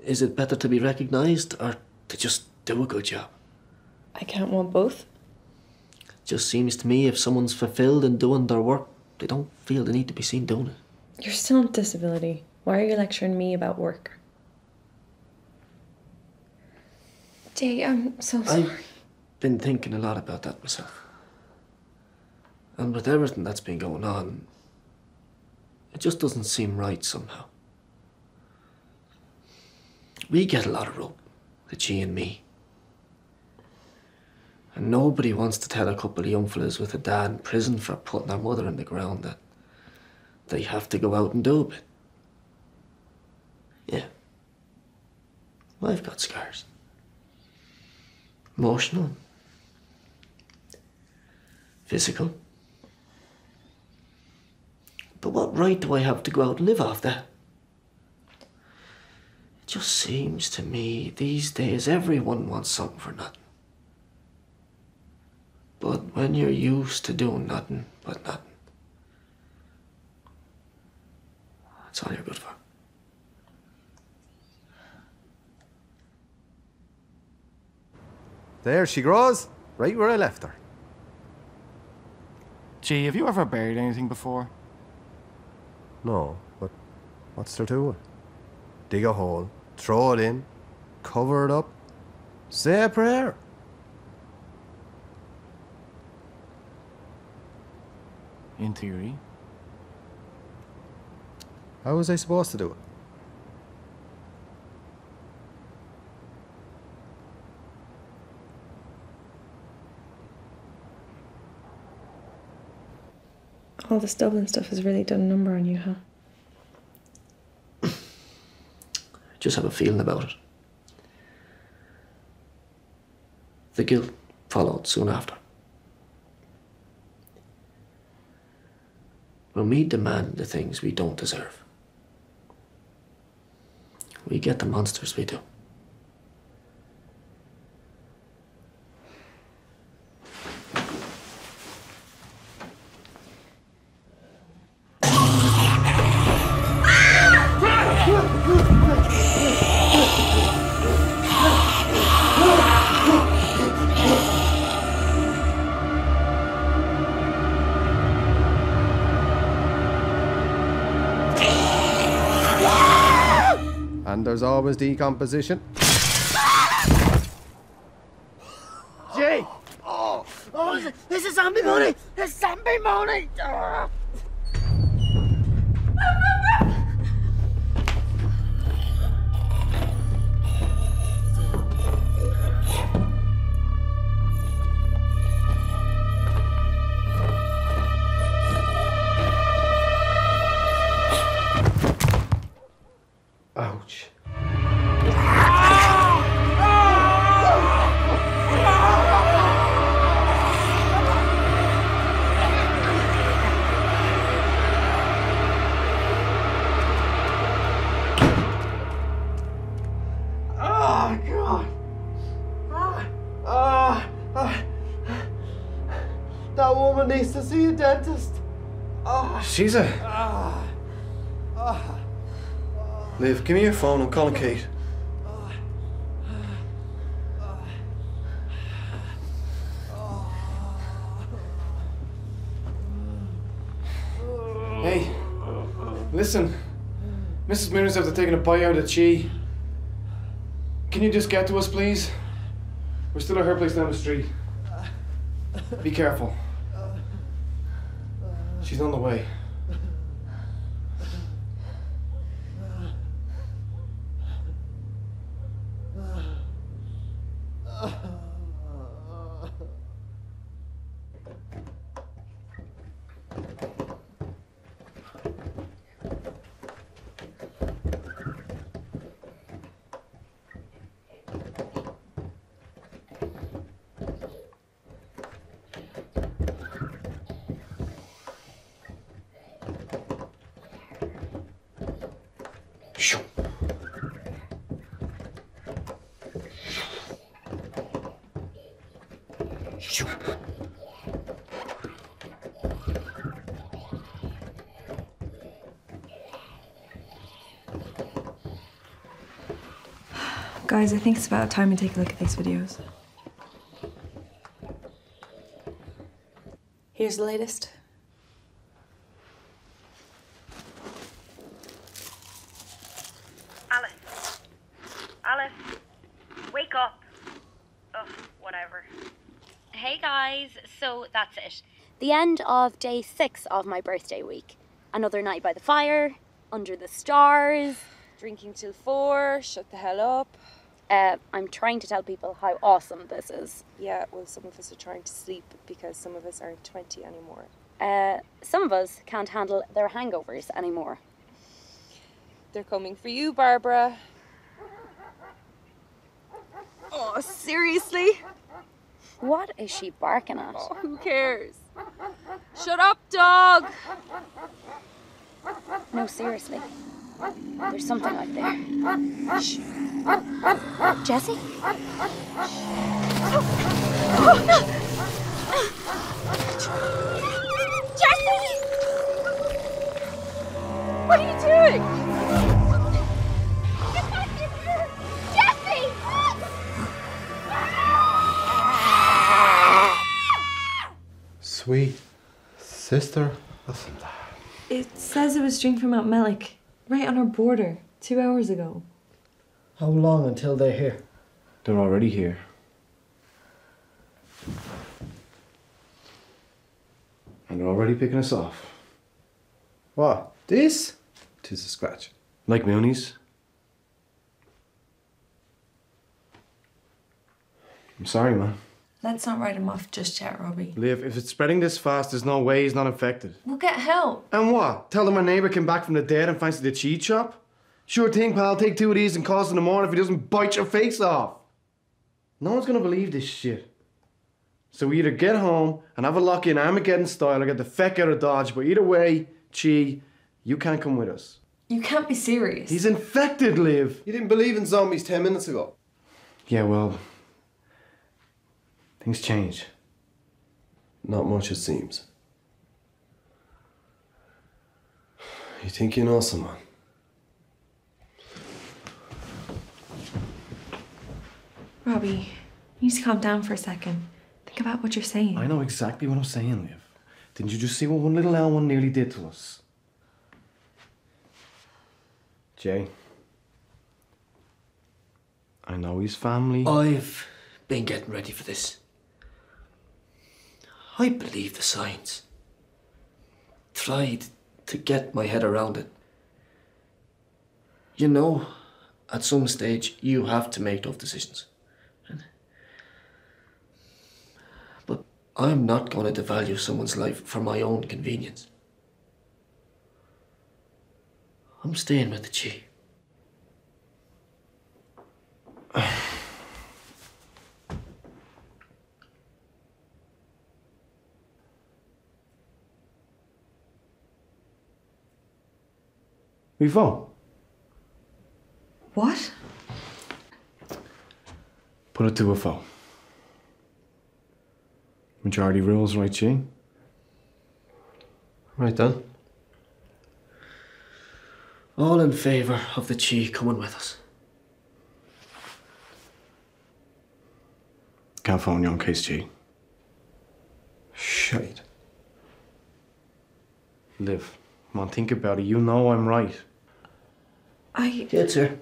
Is it better to be recognised or to just do a good job? I can't want both. Just seems to me if someone's fulfilled in doing their work, they don't feel the need to be seen doing it. You're still on disability. Why are you lecturing me about work? Jay, I'm so sorry. I've been thinking a lot about that myself. And with everything that's been going on, it just doesn't seem right somehow. We get a lot of rope, the G and me. And nobody wants to tell a couple of young fellas with a dad in prison for putting their mother in the ground that they have to go out and do a bit. Yeah. I've got scars. Emotional. Physical. But what right do I have to go out and live off that? It just seems to me these days everyone wants something for nothing. But when you're used to doing nothing but nothing, that's all you're good for. There she grows, right where I left her. Gee, have you ever buried anything before? No, but what's there to it? Dig a hole, throw it in, cover it up, say a prayer. In theory. How was I supposed to do it? All this Dublin stuff has really done a number on you, huh? Just have a feeling about it. The guilt followed soon after. When we demand the things we don't deserve, we get the monsters we do. And there's always decomposition. Jay! Oh, this is zombie money! This zombie money! Ouch. Oh, God. That woman needs to see a dentist. She's Liv, give me your phone. I'm calling Kate. Hey, listen. Mrs. Miller's after taking a bite out of Chi. Can you just get to us, please? We're still at her place down the street. Be careful. She's on the way. Guys, I think it's about time we take a look at these videos. Here's the latest. Alice, wake up. Ugh, whatever. Hey guys, so that's it. The end of day 6 of my birthday week. Another night by the fire, under the stars. Drinking till 4, shut the hell up. I'm trying to tell people how awesome this is. Yeah, well, some of us are trying to sleep because some of us aren't 20 anymore. Some of us can't handle their hangovers anymore. They're coming for you, Barbara. Oh, seriously? What is she barking at? Oh, who cares? Shut up, dog! No, seriously. There's something out there. Shh. Jessie? Jessie! What are you doing? Get back in here! Jessie! Sweet sister. Listen. It says it was drink from Mount Mellick, right on our border, 2 hours ago. How long until they're here? They're already here. And they're already picking us off. What? This? 'Tis a scratch. Like Moonies. I'm sorry, man. Let's not write him off just yet, Robbie. Liv, if it's spreading this fast, there's no way he's not infected. We'll get help. And what? Tell them our neighbour came back from the dead and fancy the cheat shop? Sure thing, pal. Take 2 of these and call us in the morning if he doesn't bite your face off. No one's gonna believe this shit. So we either get home and have a lock-in Armageddon style or get the feck out of Dodge, but either way, Chi, you can't come with us. You can't be serious. He's infected, Liv. You didn't believe in zombies 10 minutes ago. Yeah, well, things change. Not much, it seems. You think you know someone? Robbie, you need to calm down for a second. Think about what you're saying. I know exactly what I'm saying, Liv. Didn't you just see what one little L1 nearly did to us? Jay, I know his family. I've been getting ready for this. I believe the science. Tried to get my head around it. You know, at some stage, you have to make tough decisions. But I'm not going to devalue someone's life for my own convenience. I'm staying with the Chi. We vote. What? Put it to a vote. Majority rules, right, Chi? Right then. All in favour of the Chi coming with us. Can't phone you on case, Chi. Shite. Liv, come on, think about it. You know I'm right. Get sir.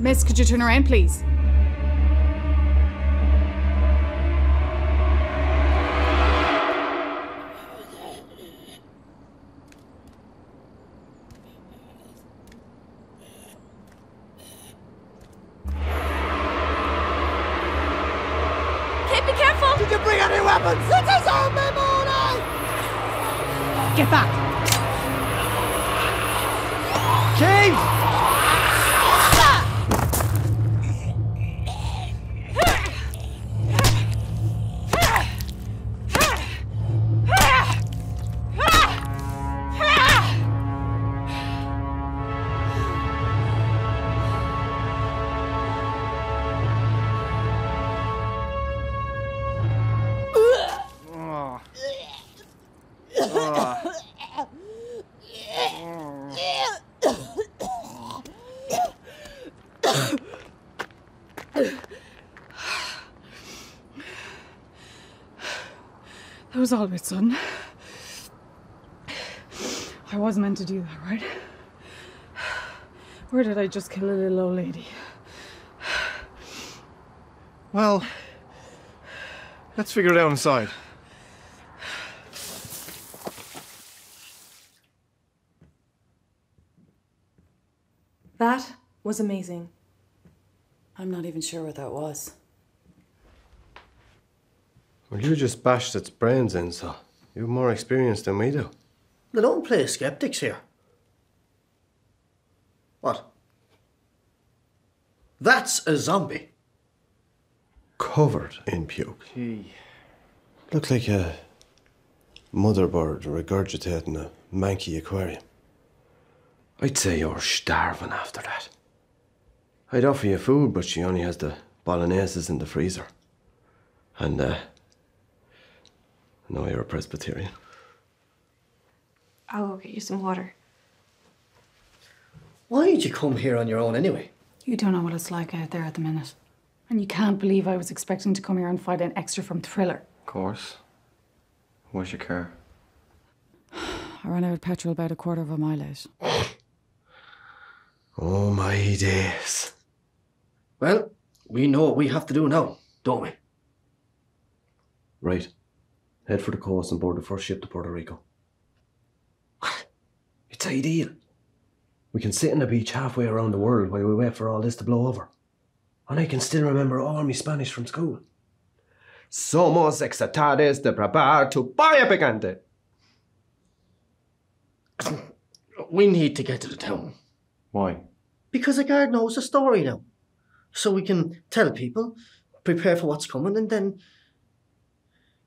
Miss, could you turn around, please? Kate, be careful! Did you bring any weapons? It's a zombie morning! Get back! Kate! That was all a bit sudden. I wasn't meant to do that, right? Or did I just kill a little old lady? Well, let's figure it out inside. That was amazing. I'm not even sure what that was. Well, you just bashed its brains in, so you have more experience than we do. They don't play skeptics here. What? That's a zombie. Covered in puke. Gee. Looks like a mother bird regurgitating a manky aquarium. I'd say you're starving after that. I'd offer you food, but she only has the bologneses in the freezer. And, I know you're a Presbyterian. I'll go get you some water. Why did you come here on your own anyway? You don't know what it's like out there at the minute. And you can't believe I was expecting to come here and fight an extra from Thriller. Of course. Where's your car? I ran out of petrol about a quarter of a mile out. Oh my days. Well, we know what we have to do now, don't we? Right. Head for the coast and board the first ship to Puerto Rico. It's ideal. We can sit on the beach halfway around the world while we wait for all this to blow over. And I can still remember all my Spanish from school. Somos excitados de probar tu paella picante. We need to get to the town. Why? Because the guard knows the story now. So we can tell people, prepare for what's coming, and then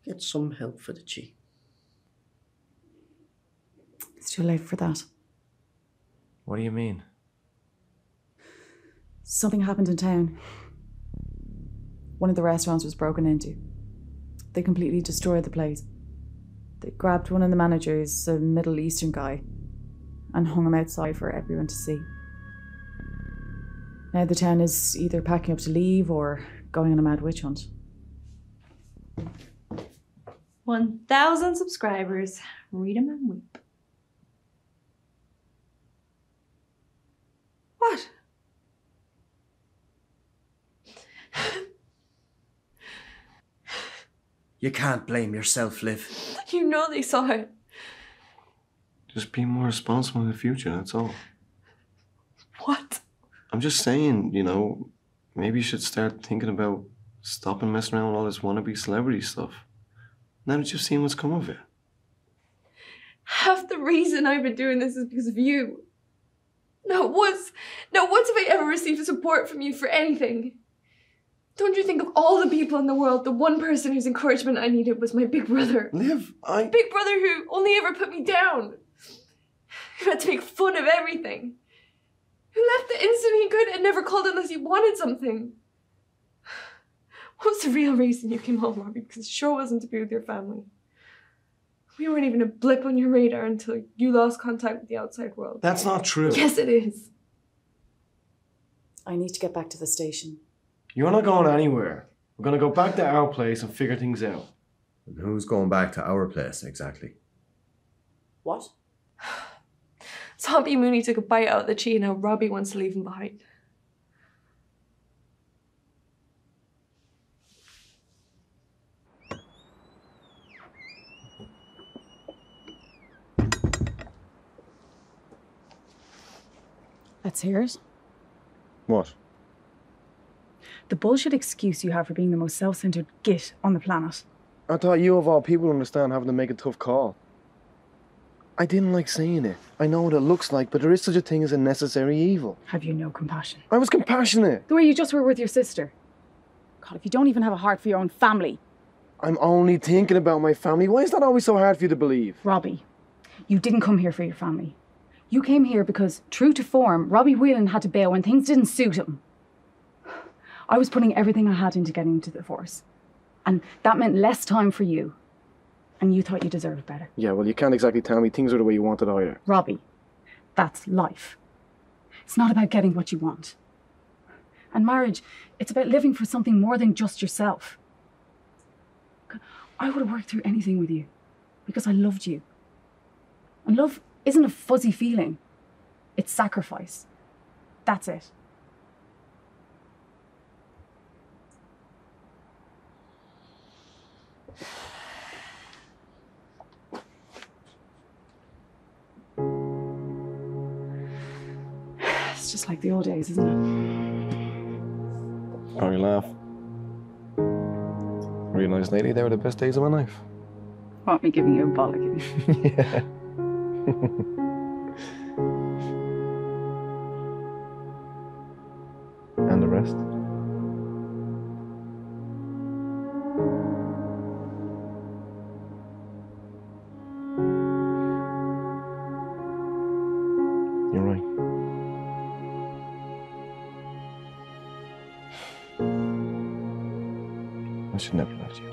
get some help for the G. It's too late for that. What do you mean? Something happened in town. One of the restaurants was broken into. They completely destroyed the place. They grabbed one of the managers, a Middle Eastern guy, and hung him outside for everyone to see. Now the town is either packing up to leave or going on a mad witch hunt. 1,000 subscribers. Read 'em and weep. What? You can't blame yourself, Liv. You know they saw it. Just be more responsible in the future, that's all. What? I'm just saying, you know, maybe you should start thinking about stopping messing around with all this wannabe celebrity stuff. Now that you've seen what's come of it. Half the reason I've been doing this is because of you. Not once have I ever received support from you for anything. Don't you think of all the people in the world, the one person whose encouragement I needed was my big brother. Liv, Big brother who only ever put me down. Who had to make fun of everything. Who left the instant he could and never called unless he wanted something. What was the real reason you came home, Robbie? Because it sure wasn't to be with your family. We weren't even a blip on your radar until you lost contact with the outside world. That's not true. Yes, it is. I need to get back to the station. You're not going anywhere. We're going to go back to our place and figure things out. And who's going back to our place, exactly? What? Zombie Mooney took a bite out of the chi and now Robbie wants to leave him behind. Let's hear it. What? The bullshit excuse you have for being the most self-centered git on the planet. I thought you of all people understand having to make a tough call. I didn't like saying it. I know what it looks like, but there is such a thing as a necessary evil. Have you no compassion? I was compassionate. The way you just were with your sister. God, if you don't even have a heart for your own family. I'm only thinking about my family. Why is that always so hard for you to believe? Robbie, you didn't come here for your family. You came here because, true to form, Robbie Whelan had to bail when things didn't suit him. I was putting everything I had into getting into the force. And that meant less time for you. And you thought you deserved better. Yeah, well, you can't exactly tell me things are the way you want it either. Robbie, that's life. It's not about getting what you want. And marriage, it's about living for something more than just yourself. I would have worked through anything with you because I loved you. And love isn't a fuzzy feeling. It's sacrifice. That's it. It's just like the old days, isn't it? Probably laugh. Realised lately they were the best days of my life. Want me giving you a bollock? Yeah. And the rest? You're right. I should never left you.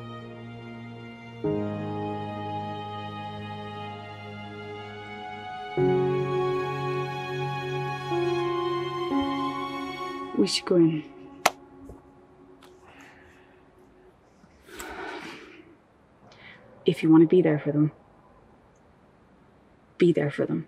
We should go in. If you want to be there for them, be there for them.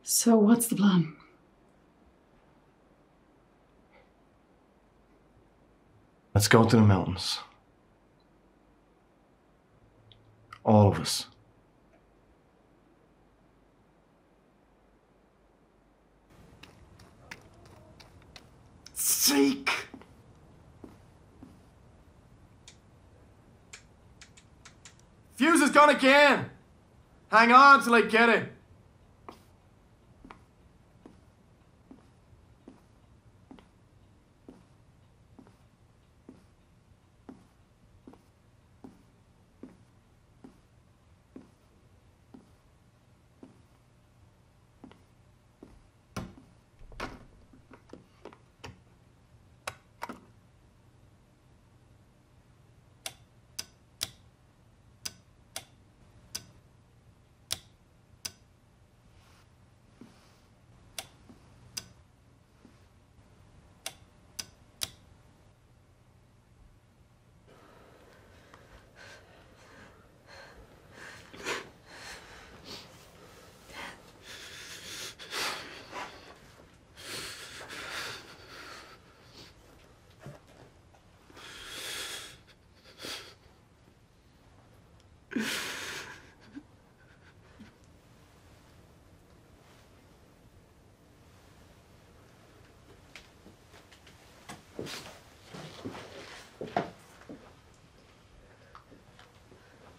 So what's the plan? Let's go to the mountains. All of us. Seek! Fuse is gone again! Hang on till I get it.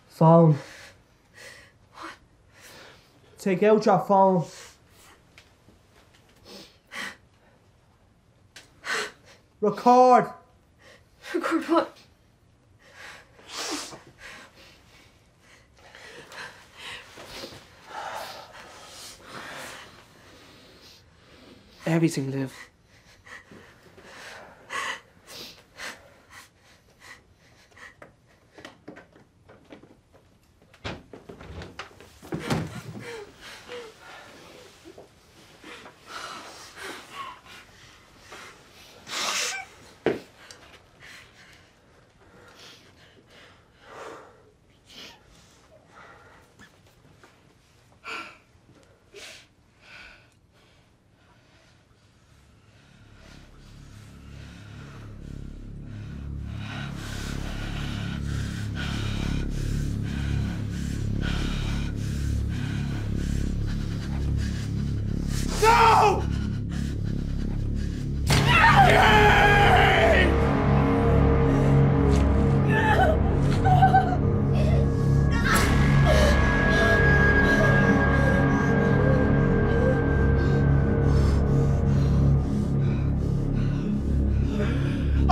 Phone. What? Take out your phone. Record. Record what? Everything, Liv.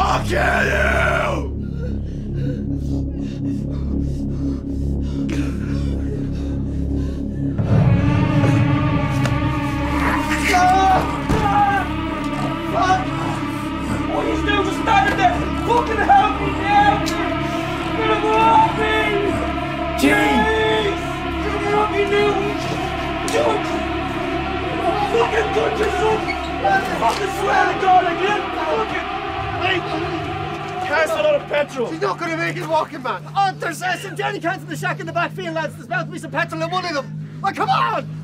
I'll kill you! What are you still just standing there? Fucking help me now! You're gonna go off me! Jeez! You're gonna help me now! Do it! Fucking touch yourself! Fucking swear to God, I can't fucking... Cast a lot of petrol! She's not gonna make it walking, man! Oh, there's some jelly cans in the shack in the backfield, lads! There's bound to be some petrol in one of them! Oh, come on!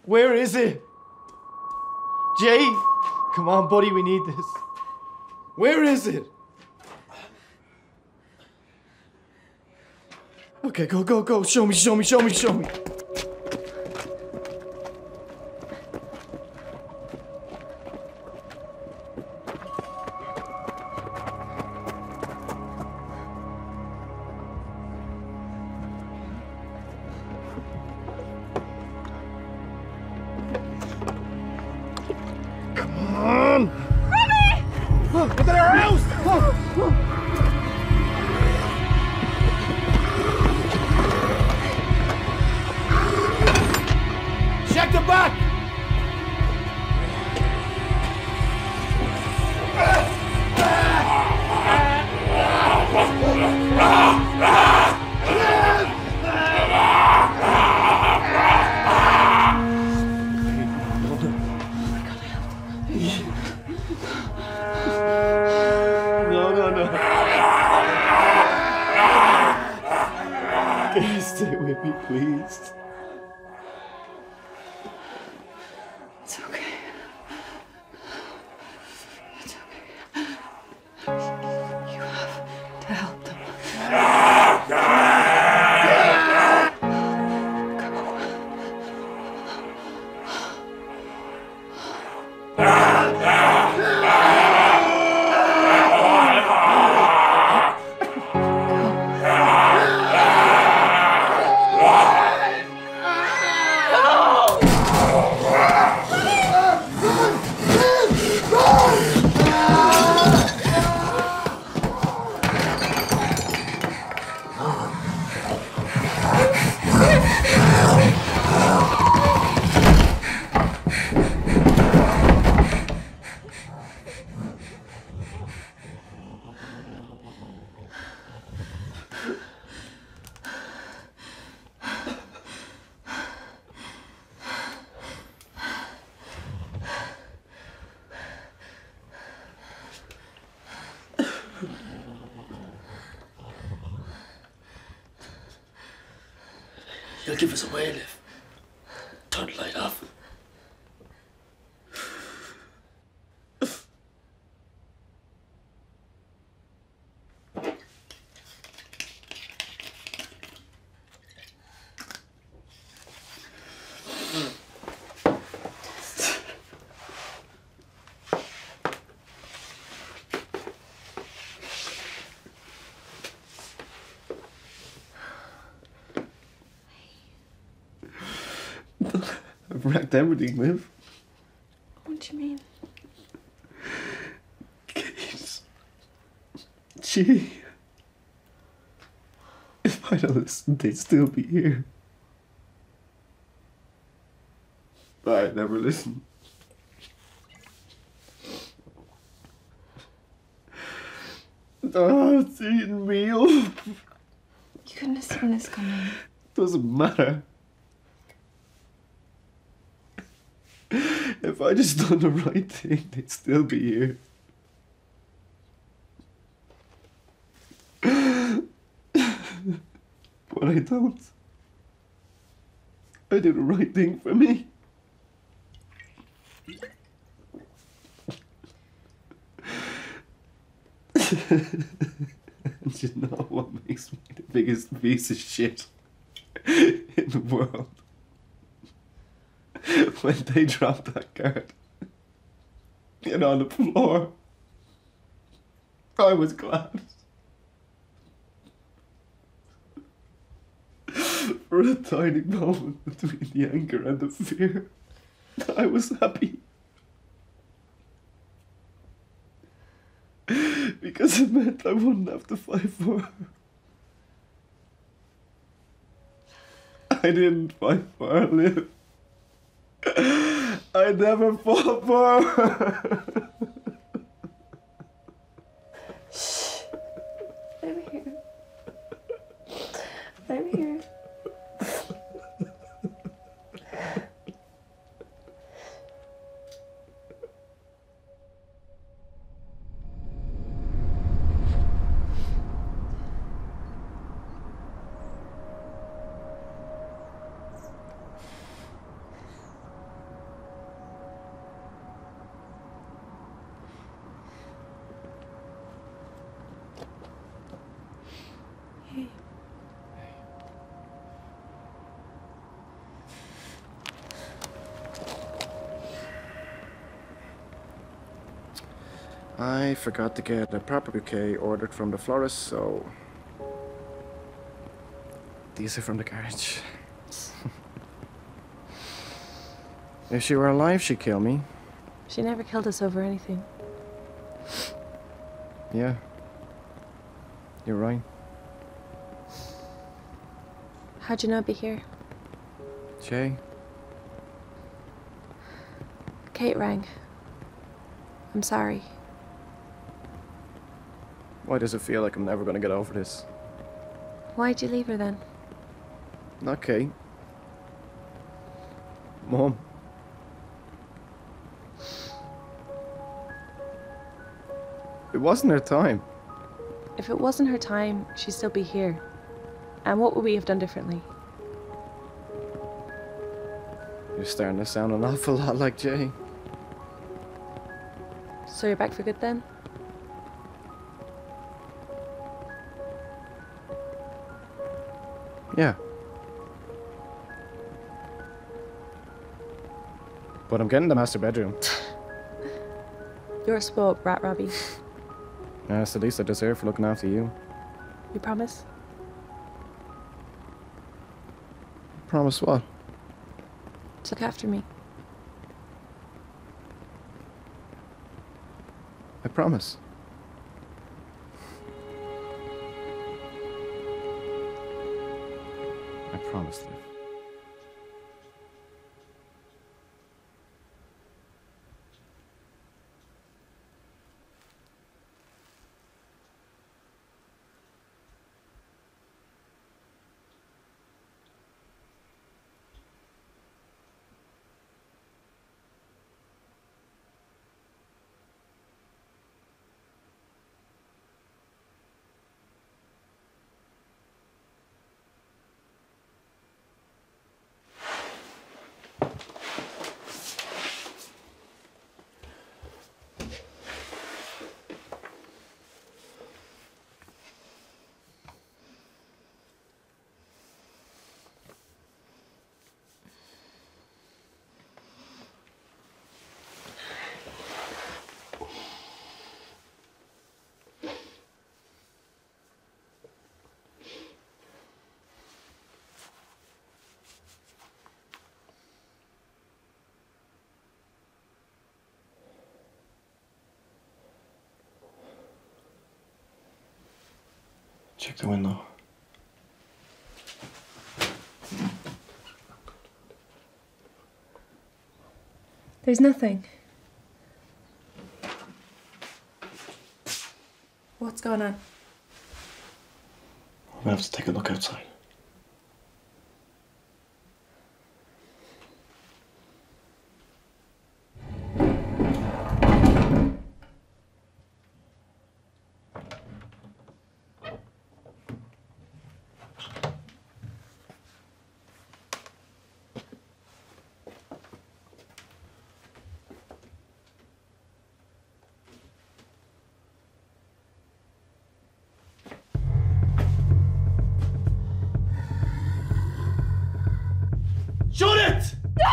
Where is it? Jay! Come on, buddy, we need this. Where is it? Okay, go, go, go. Show me, show me, show me, show me. Stay with me, please. It's okay. It's okay. You have to help them. Go! You'll give us away, Liv. Turn the light off. I've wrecked everything, Liv. What do you mean? Kate. Gee. If I'd have listened, they'd still be here. But I'd never listened. Oh, it's eating me up. You couldn't have seen this coming. Doesn't matter. If I just done the right thing, they'd still be here. But I don't. I do the right thing for me. And you know what makes me the biggest piece of shit in the world? When they dropped that card and on the floor, I was glad. For a tiny moment between the anger and the fear, I was happy. Because it meant I wouldn't have to fight for her. I didn't fight for her, Liv. I never fought for her. I'm here. I'm here. I forgot to get a proper bouquet ordered from the florist, so these are from the garage. If she were alive, she'd kill me. She never killed us over anything. Yeah. You're right. How'd you not be here? Jay? Kate rang. I'm sorry. Why does it feel like I'm never gonna get over this? Why'd you leave her then? Not Kate. Mom. It wasn't her time. If it wasn't her time, she'd still be here. And what would we have done differently? You're starting to sound an awful lot like Jay. So you're back for good then? Yeah. But I'm getting the master bedroom. You're a spoiled brat, Robbie. That's the least I deserve for looking after you. You promise? Promise what? To look after me. I promise. I promise, Liv. Check the window. There's nothing. What's going on? I'm gonna have to take a look outside. Shut it! No!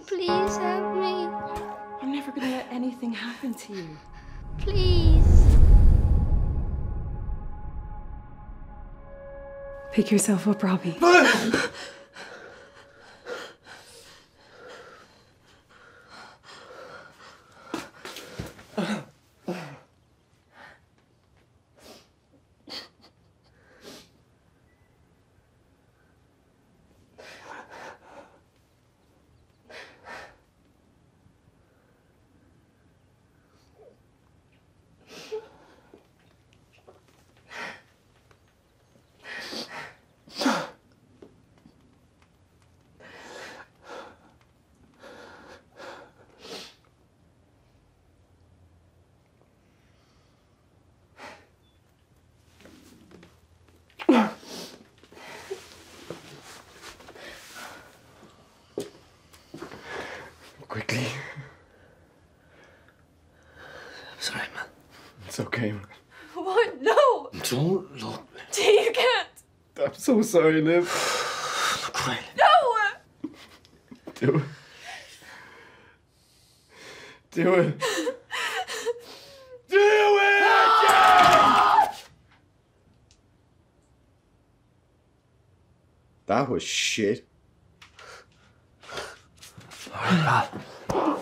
Please help me. I'm never gonna let anything happen to you. Please. Pick yourself up, Robbie. Quickly. I'm sorry, man. It's okay, man. What? No! Don't look. You can't! I'm so sorry, Liv. No! Do it. Do it. Do it! That was shit. Alright, pal.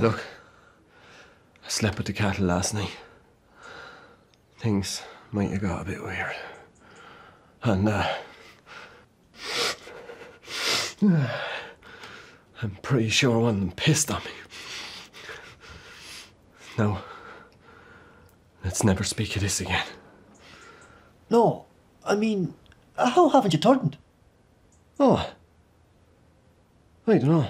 Look, I slept with the cattle last night. Things might have got a bit weird. And, I'm pretty sure one of them pissed on me. No, let's never speak of this again. No, I mean, how haven't you turned? Oh, I don't know.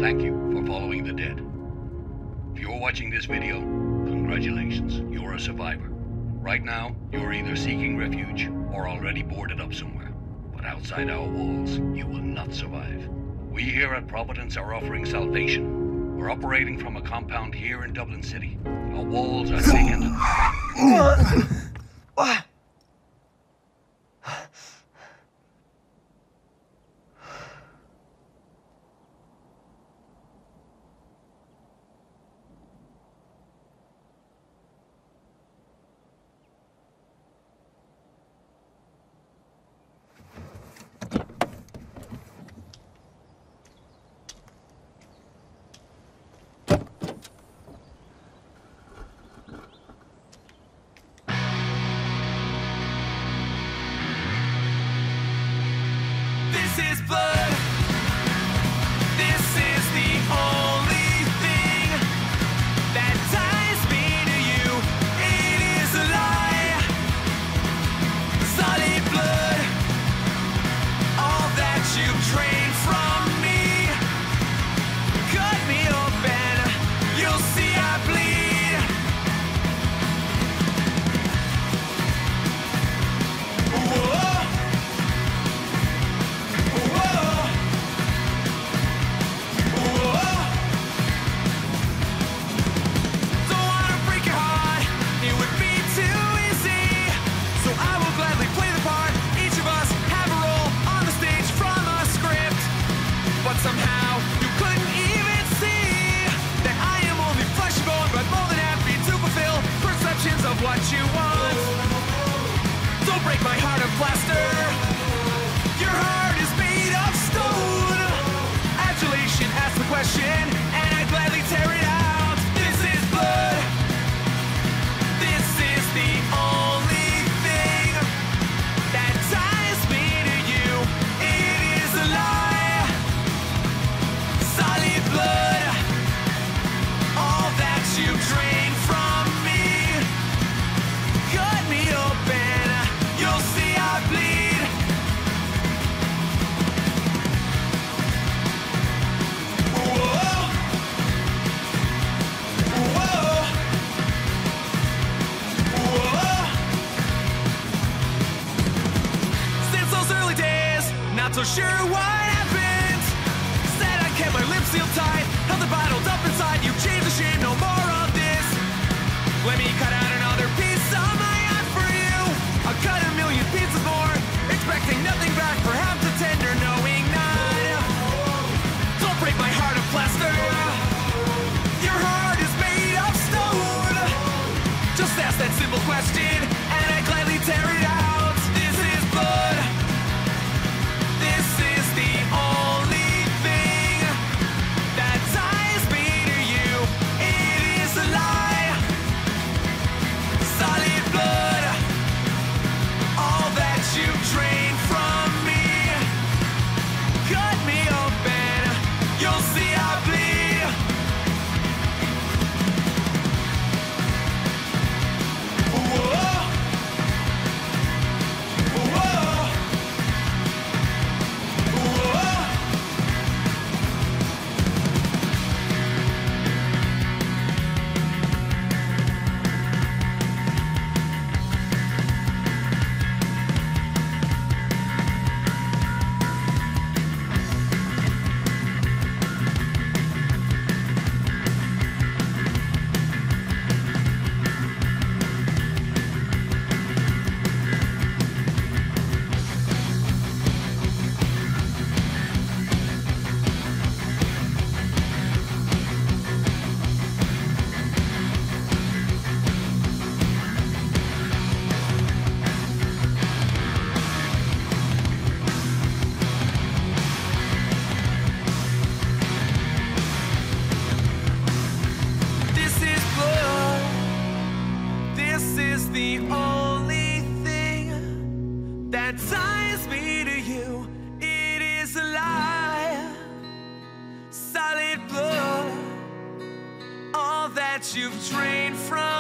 Thank you for following the dead. If you're watching this video, congratulations, you're a survivor. Right now, you're either seeking refuge or already boarded up somewhere. But outside our walls, you will not survive. We here at Providence are offering salvation. We're operating from a compound here in Dublin City. Our walls are vacant. that ties me to you. It is a lie, solid blood, all that you've drained from